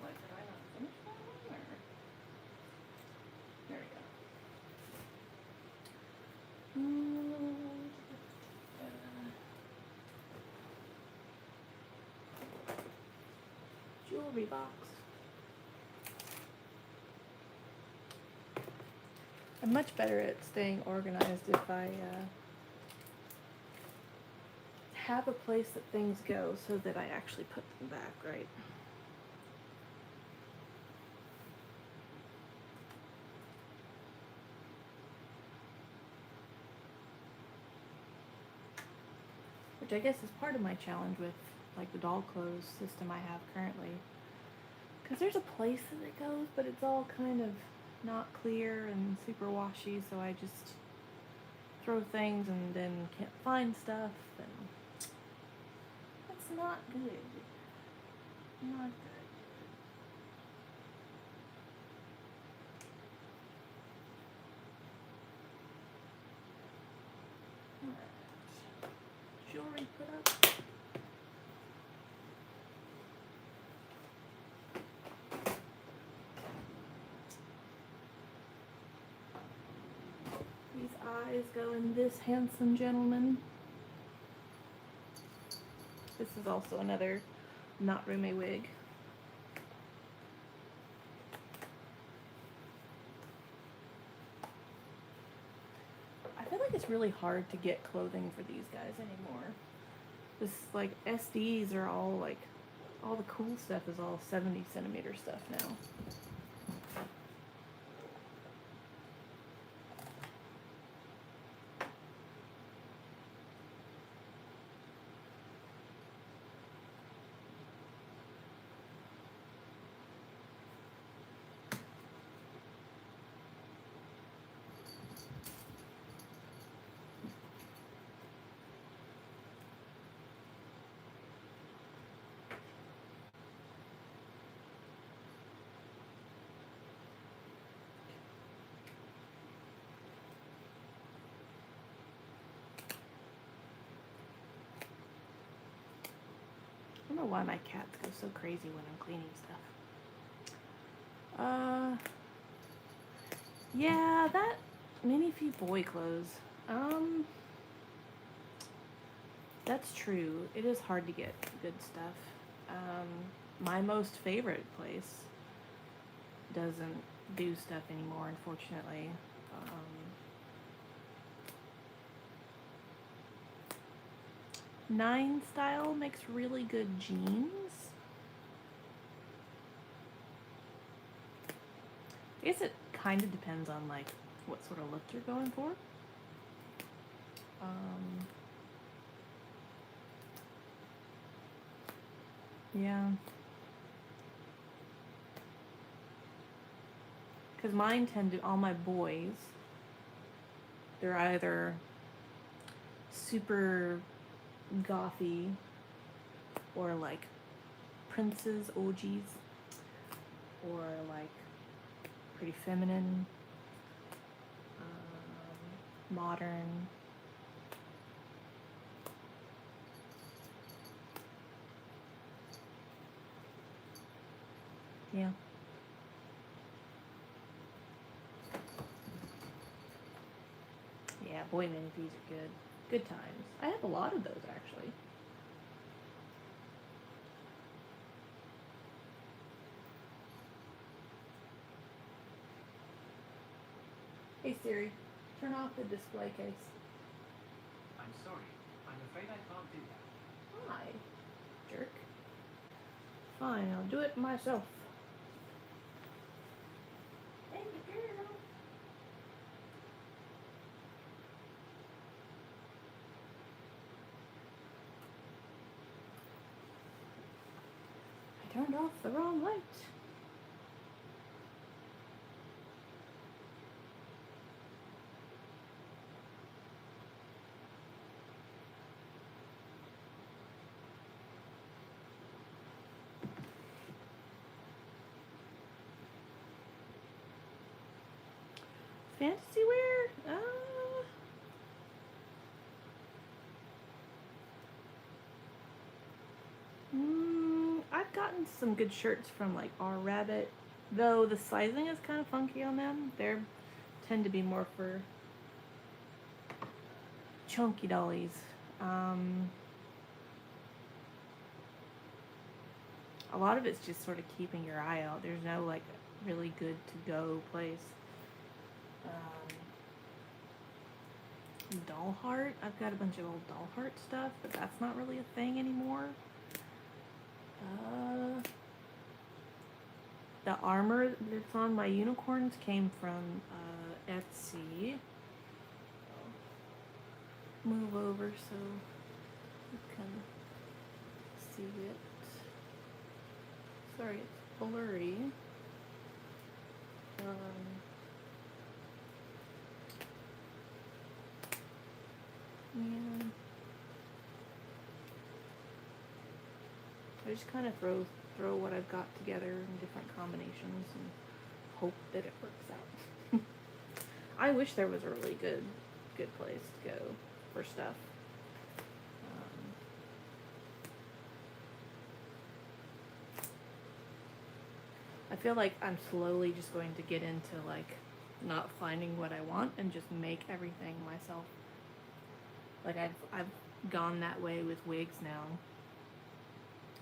Did I not finish that one? Or? There we go. jewelry box. I'm much better at staying organized if I have a place that things go so that I actually put them back right. Which I guess is part of my challenge with like the doll clothes system I have currently. Because there's a place that it goes, but it's all kind of not clear and super washy, so I just throw things and then can't find stuff, and that's not good. Not good. Alright. Jewelry put up. These eyes go in this handsome gentleman. This is also another not Rume wig. I feel like it's really hard to get clothing for these guys anymore. This like SDs are all like, all the cool stuff is all 70 centimeter stuff now. I don't know why my cats go so crazy when I'm cleaning stuff. Yeah, that many few boy clothes. That's true. It is hard to get good stuff. My most favorite place doesn't do stuff anymore, unfortunately. Nine Style makes really good jeans. I guess it kind of depends on like what sort of look you're going for. Yeah. Because mine tend to, all my boys, they're either super gothy or like princes, OGs, or like pretty feminine, modern. Yeah. Yeah, boy minifigs are good. Good times. I have a lot of those actually. Hey Siri, turn off the display case. I'm sorry. I'm afraid I can't do that. Hi, jerk. Fine, I'll do it myself. Hey, girl. I turned off the wrong light. Fantasy wear? I've gotten some good shirts from like R Rabbit, though the sizing is kind of funky on them. They tend to be more for chunky dollies. a lot of it's just sort of keeping your eye out. There's no like really good to go place. Doll Heart. I've got a bunch of old Doll Heart stuff, but that's not really a thing anymore. The armor that's on my unicorns came from Etsy. Move over so you can see it. Sorry, it's blurry. Yeah. I just kind of throw what I've got together in different combinations and hope that it works out. I wish there was a really good place to go for stuff. I feel like I'm slowly just going to get into like not finding what I want and just make everything myself. Like I've gone that way with wigs now.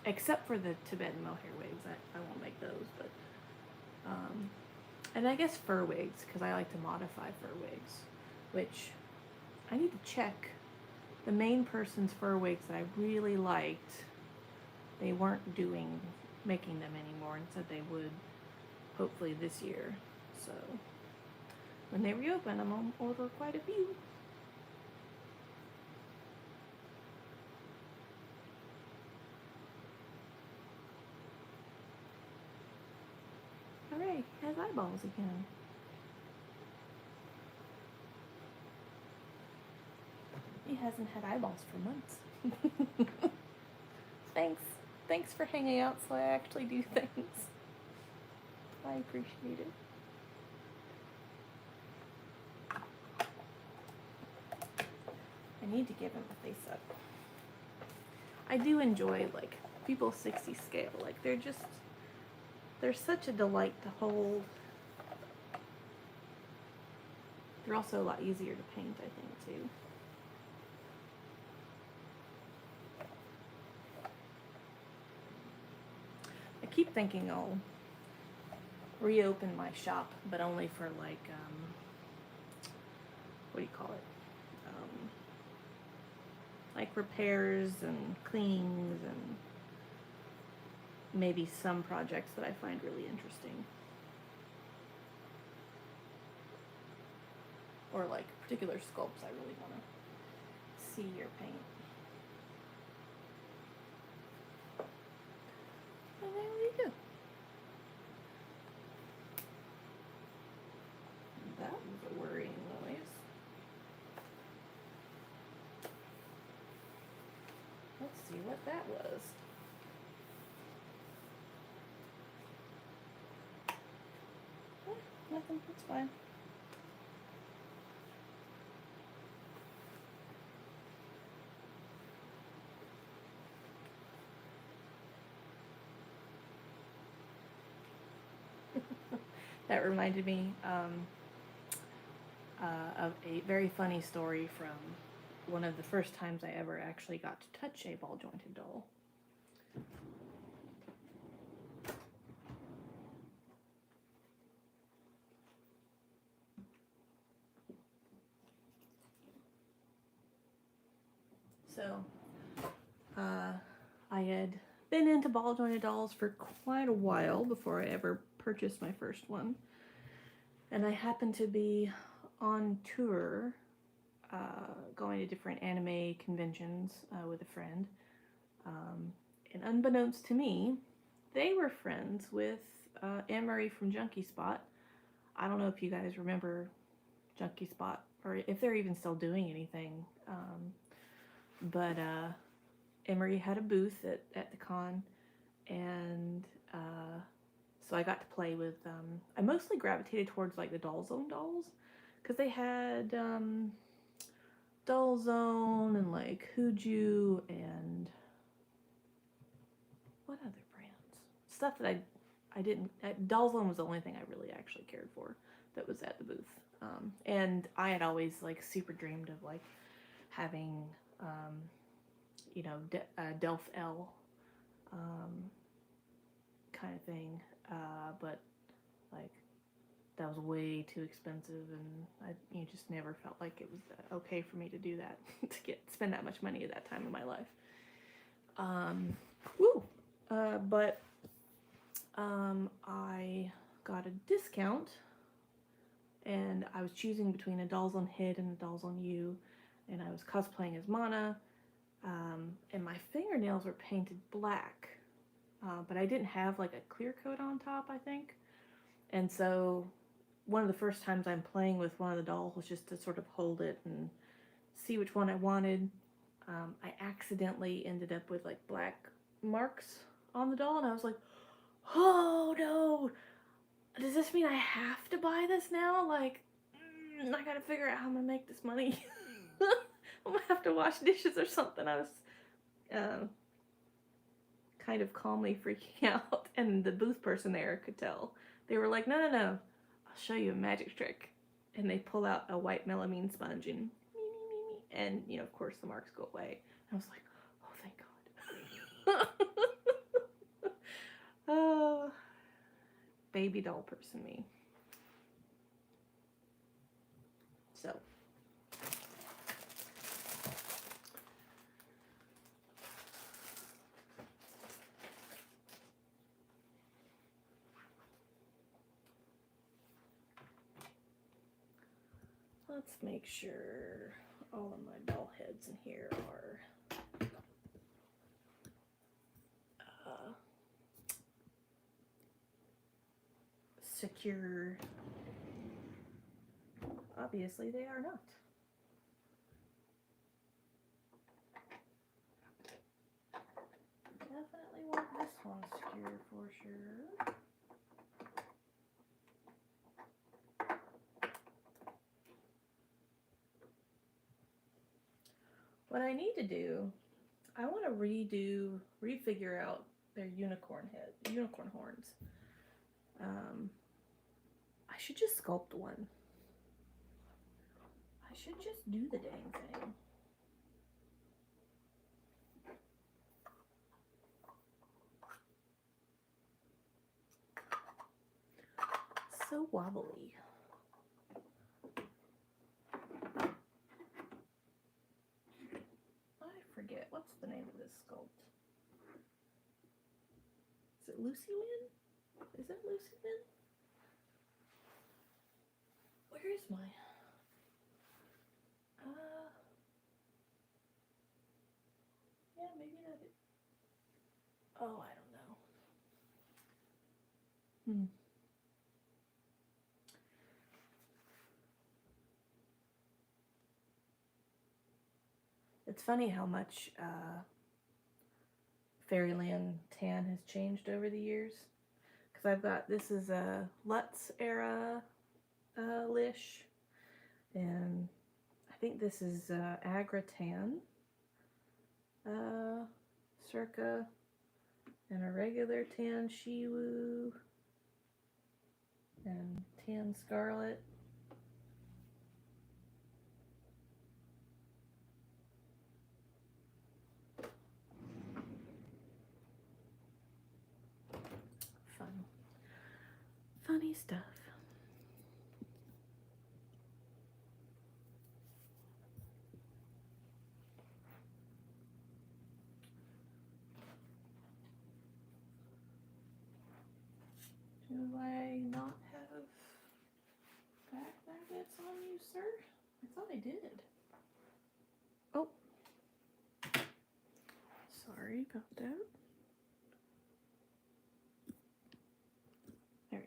Except for the Tibetan mohair wigs, I won't make those, but and I guess fur wigs, because I like to modify fur wigs, which I need to check. The main person's fur wigs that I really liked, they weren't making them anymore, and said they would hopefully this year. So when they reopen, I'm gonna order quite a few. Hooray, he has eyeballs again. He hasn't had eyeballs for months. Thanks for hanging out so I actually do things. I appreciate it. I need to give him a face up. I do enjoy like people 60 scale. Like they're such a delight to hold. They're also a lot easier to paint, I think, too. I keep thinking I'll reopen my shop, but only for like, what do you call it? Like repairs and cleanings and maybe some projects that I find really interesting. Or like particular sculpts I really want to see or paint. And there we go. That was a worrying noise. Let's see what that was. Nothing, it's fine. That reminded me of a very funny story from one of the first times I ever actually got to touch a ball jointed doll. So, I had been into ball jointed dolls for quite a while before I ever purchased my first one. And I happened to be on tour, going to different anime conventions with a friend. And unbeknownst to me, they were friends with Anne-Marie from Junkie Spot. I don't know if you guys remember Junkie Spot or if they're even still doing anything. But Anne-Marie had a booth at the con, and so I got to play with, I mostly gravitated towards like the Doll Zone dolls, because they had Doll Zone and like Hooju and what other brands? Stuff that I didn't, Doll Zone was the only thing I really actually cared for that was at the booth. And I had always like super dreamed of like having, you know, Delph L kind of thing, but like that was way too expensive, and you just never felt like it was okay for me to do that to spend that much money at that time of my life. But I got a discount, and I was choosing between a Dolls on Hit and a Dolls on You, and I was cosplaying as Mana, and my fingernails were painted black, but I didn't have like a clear coat on top, I think, and so one of the first times I'm playing with one of the dolls was just to sort of hold it and see which one I wanted. I accidentally ended up with like black marks on the doll, and I was like, oh no, does this mean I have to buy this now? Like, I gotta figure out how I'm gonna make this money. I'm gonna have to wash dishes or something. I was kind of calmly freaking out, and the booth person there could tell. They were like, no, I'll show you a magic trick. And they pull out a white melamine sponge and you know, of course the marks go away. I was like, oh, thank God. Oh, baby doll person me. So let's make sure all of my doll heads in here are secure. Obviously they are not. Definitely want this one secure for sure. What I need to do, I want to refigure out their unicorn horns. I should just sculpt one. I should just do the dang thing. So wobbly. I forget, what's the name of this sculpt? Is it Lucy Lynn? Is it Lucy Lynn? Where is my... yeah, maybe that is... oh, I don't know. It's funny how much Fairyland tan has changed over the years. Because I've got, this is a Lutz era Lish, and I think this is Agra tan, circa, and a regular tan Shiwu, and tan Scarlet. Funny stuff. Do I not have back magnets on you, sir? I thought I did. Oh. Sorry about that. There we go.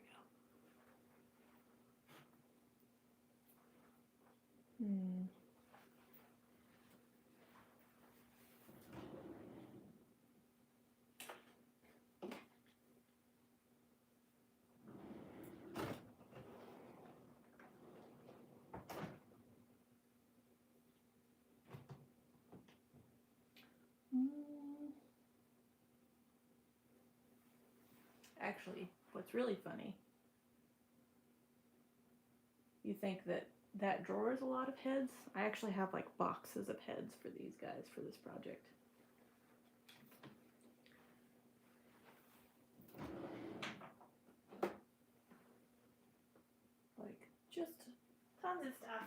Actually, what's really funny, you think that that drawer is a lot of heads? I actually have like boxes of heads for these guys for this project. Just tons of stuff.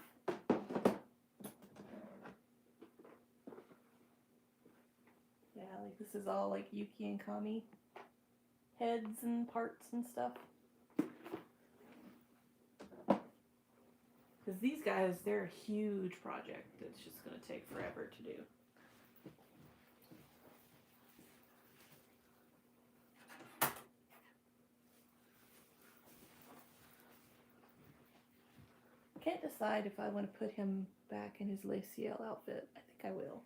Yeah, like this is all like Yuki and Kami heads and parts and stuff. Because these guys, they're a huge project that's just going to take forever to do. Can't decide if I want to put him back in his Les Ciel outfit. I think I will.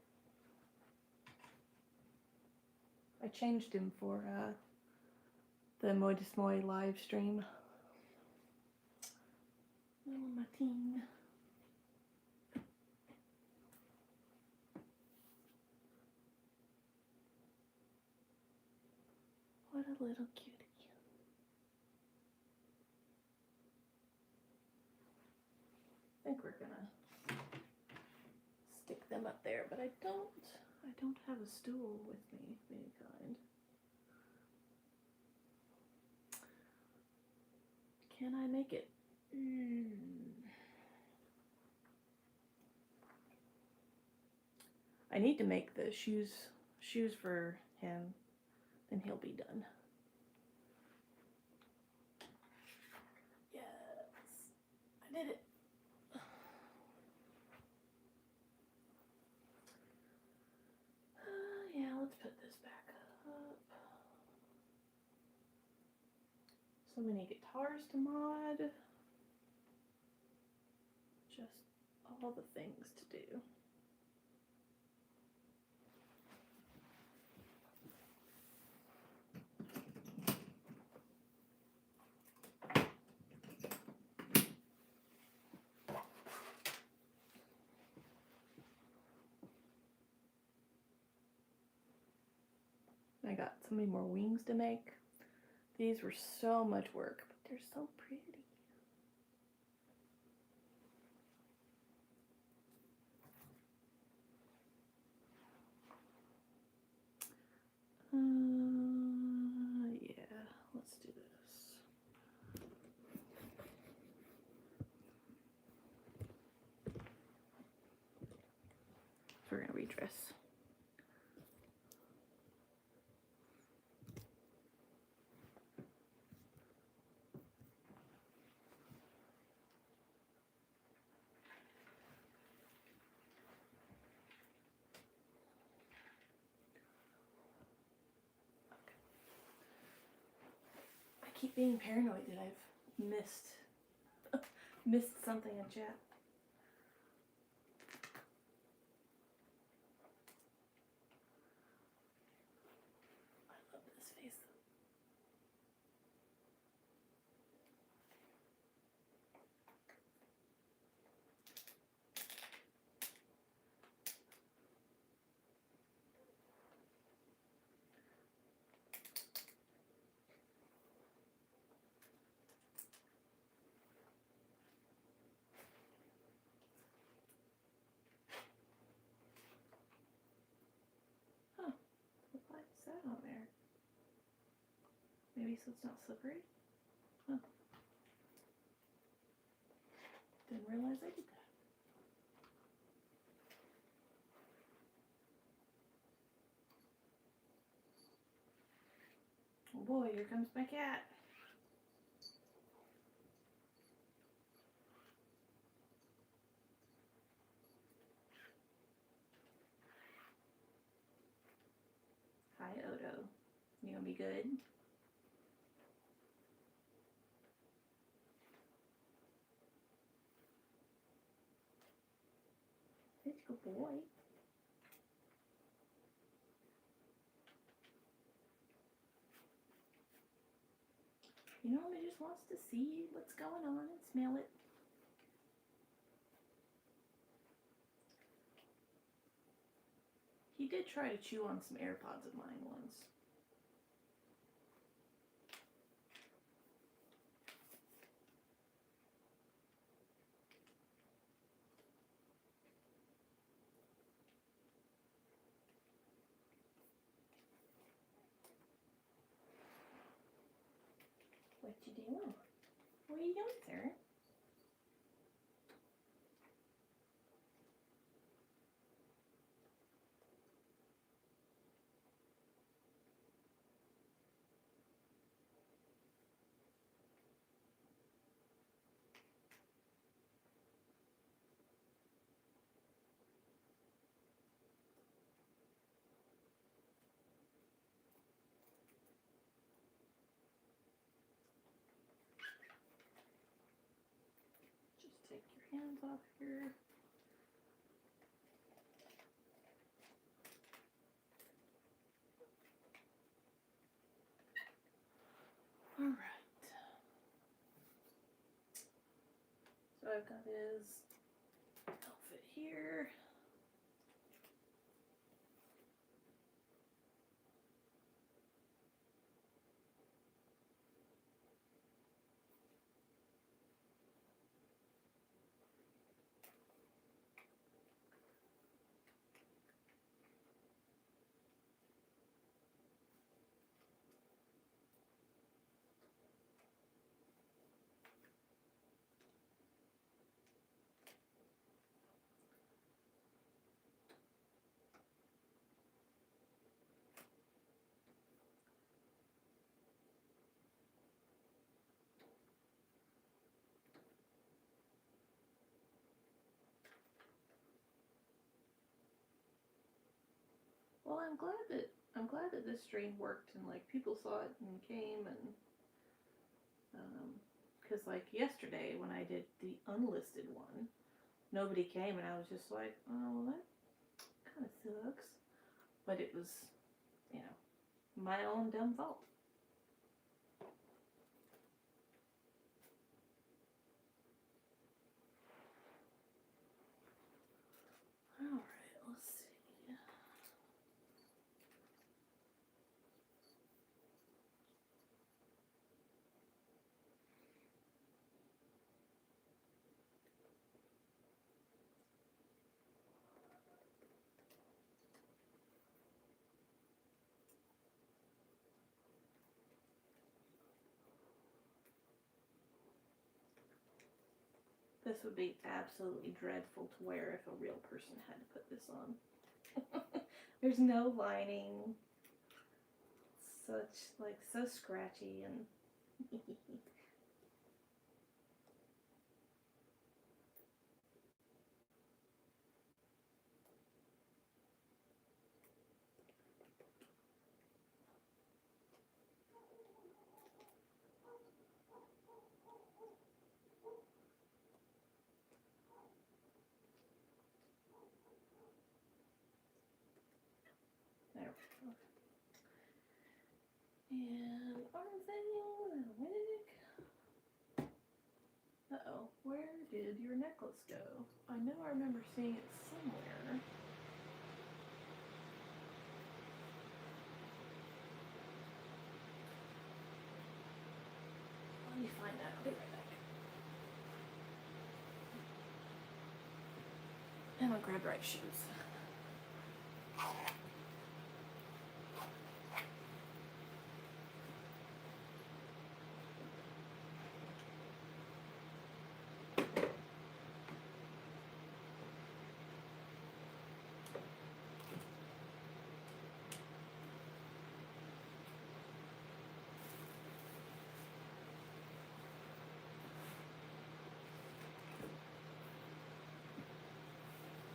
I changed him for the Moi de Smoy live stream. Little Martine. What a little cutie. I think we're gonna stick them up there, but I don't have a stool with me of any kind. Can I make it? I need to make the shoes for him, then he'll be done. Yes, I did it. Yeah, let's put this back up. So many guitars to mod. Just all the things to do. I got so many more wings to make. These were so much work, but they're so pretty. Yeah, let's do this. So we're gonna redress. I keep being paranoid that I've missed something in chat. I love this face. Huh. Why is that on there? Maybe so it's not slippery? Huh. Didn't realize I did that. Oh boy, here comes my cat. Hi, Odo. You gonna be good? It's a good boy. You know, he just wants to see what's going on and smell it. He did try to chew on some AirPods of mine once. What you doing? What are you doing, sir? take your hands off here. All right. So I've got his outfit here. Well, I'm glad that this stream worked and like people saw it and came and because like yesterday when I did the unlisted one, nobody came and I was just like, oh, well, that kind of sucks. But it was, you know, my own dumb fault. All right, let's see. This would be absolutely dreadful to wear if a real person had to put this on. There's no lining. Such, like, so scratchy and... There we go. And arm thing, and a wig. Uh-oh, where did your necklace go? I know I remember seeing it somewhere. Let me find out. I'll be right back. And I'll grab the right shoes.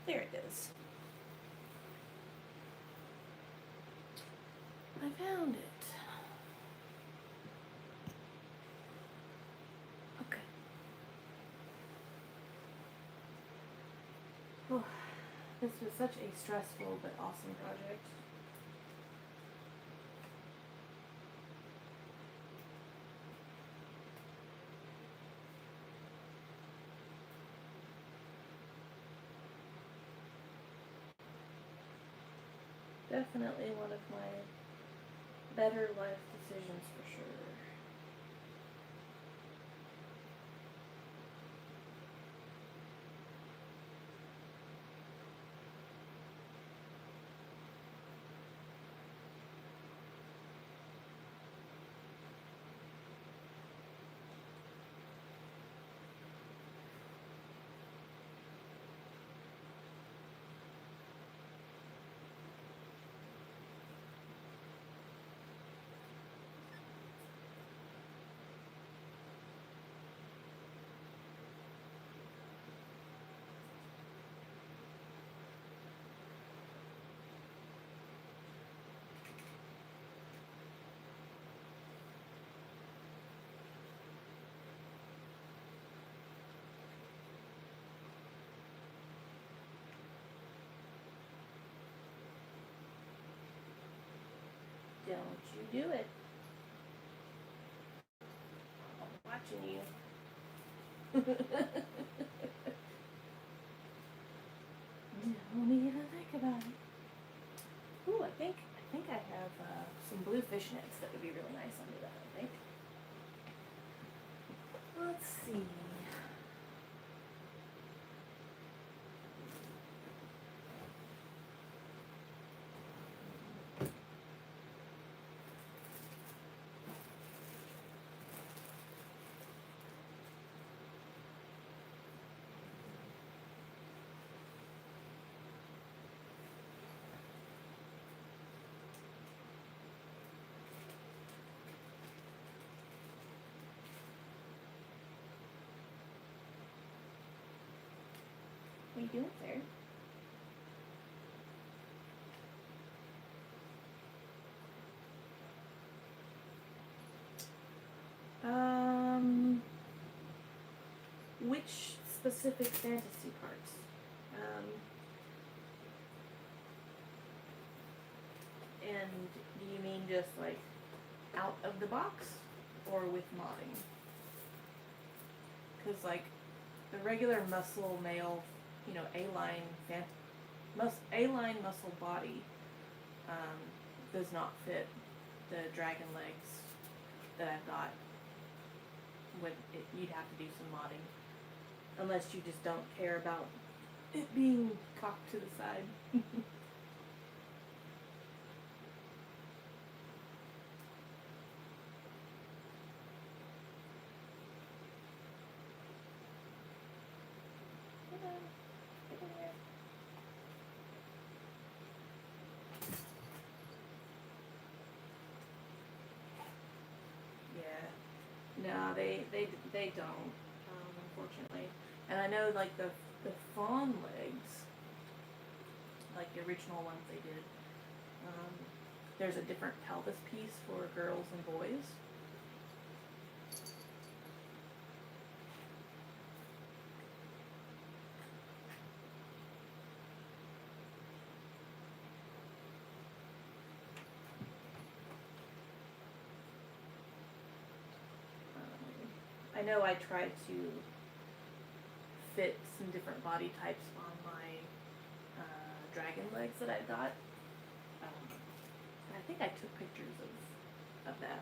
There it is. I found it. Okay. Oh, this was such a stressful but awesome project. Definitely one of my better life decisions for sure. you do it. I'm watching you. Don't even think about it. Ooh, I think I have some blue fishnets that would be really nice under that, I think. Let's see. What are you doing there? Which specific fantasy parts? And do you mean just like out of the box or with modding? Because like the regular muscle male, you know, A-line muscle body does not fit the dragon legs that I've got. You'd have to do some modding, unless you just don't care about it being cocked to the side. No, they don't, unfortunately. And I know like the fawn legs, like the original ones they did, there's a different pelvis piece for girls and boys. I know I tried to fit some different body types on my dragon legs that I got. I think I took pictures of that,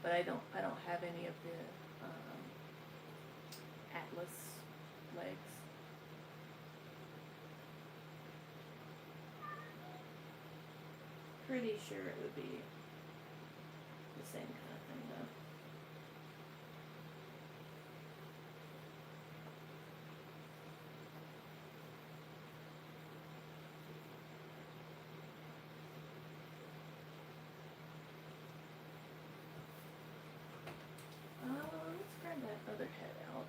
but I don't have any of the Atlas legs. Pretty sure it would be the same kind of thing though. Let's grab that other head out.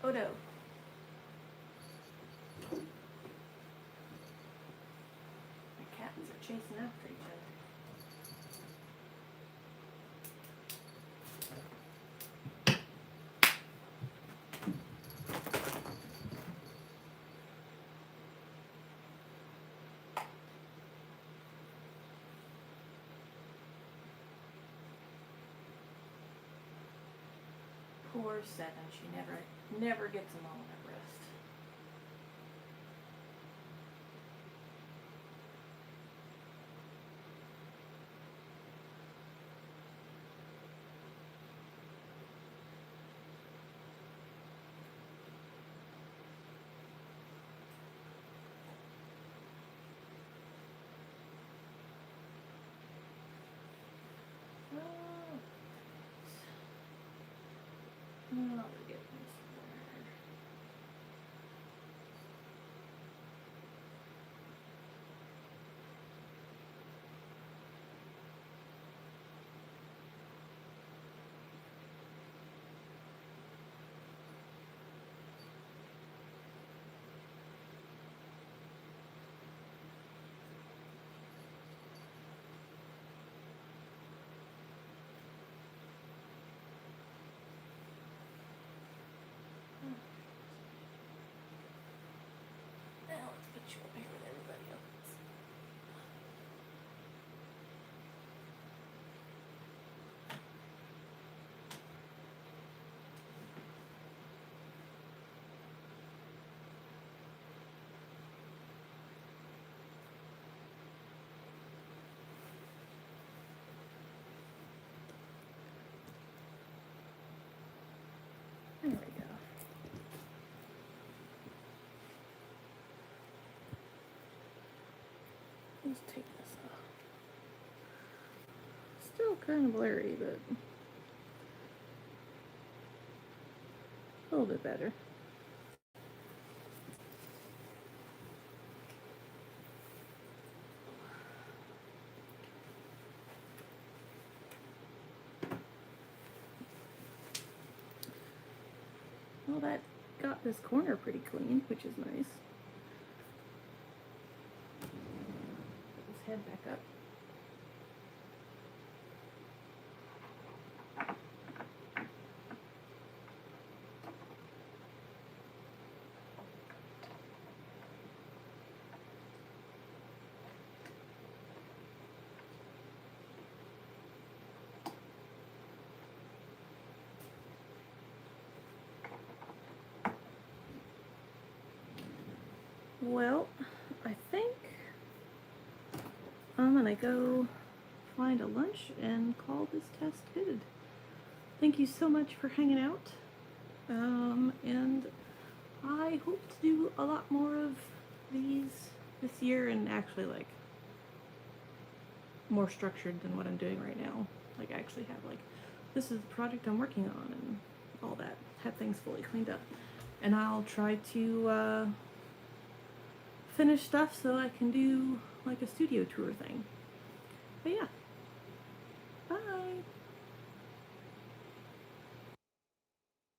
Oh no. My cats are chasing after each other. Poor Seven, she never gets a moment of rest. Oh, we're getting somewhere. Let's take this off. Still kind of blurry, but a little bit better. Well, that got this corner pretty clean, which is nice. Put his head back up. Well, I think I'm gonna go find a lunch and call this test fitted. Thank you so much for hanging out, and I hope to do a lot more of these this year, and actually like more structured than what I'm doing right now. Like actually have like, this is the project I'm working on and all that. Have things fully cleaned up. And I'll try to finish stuff so I can do like a studio tour thing. But yeah,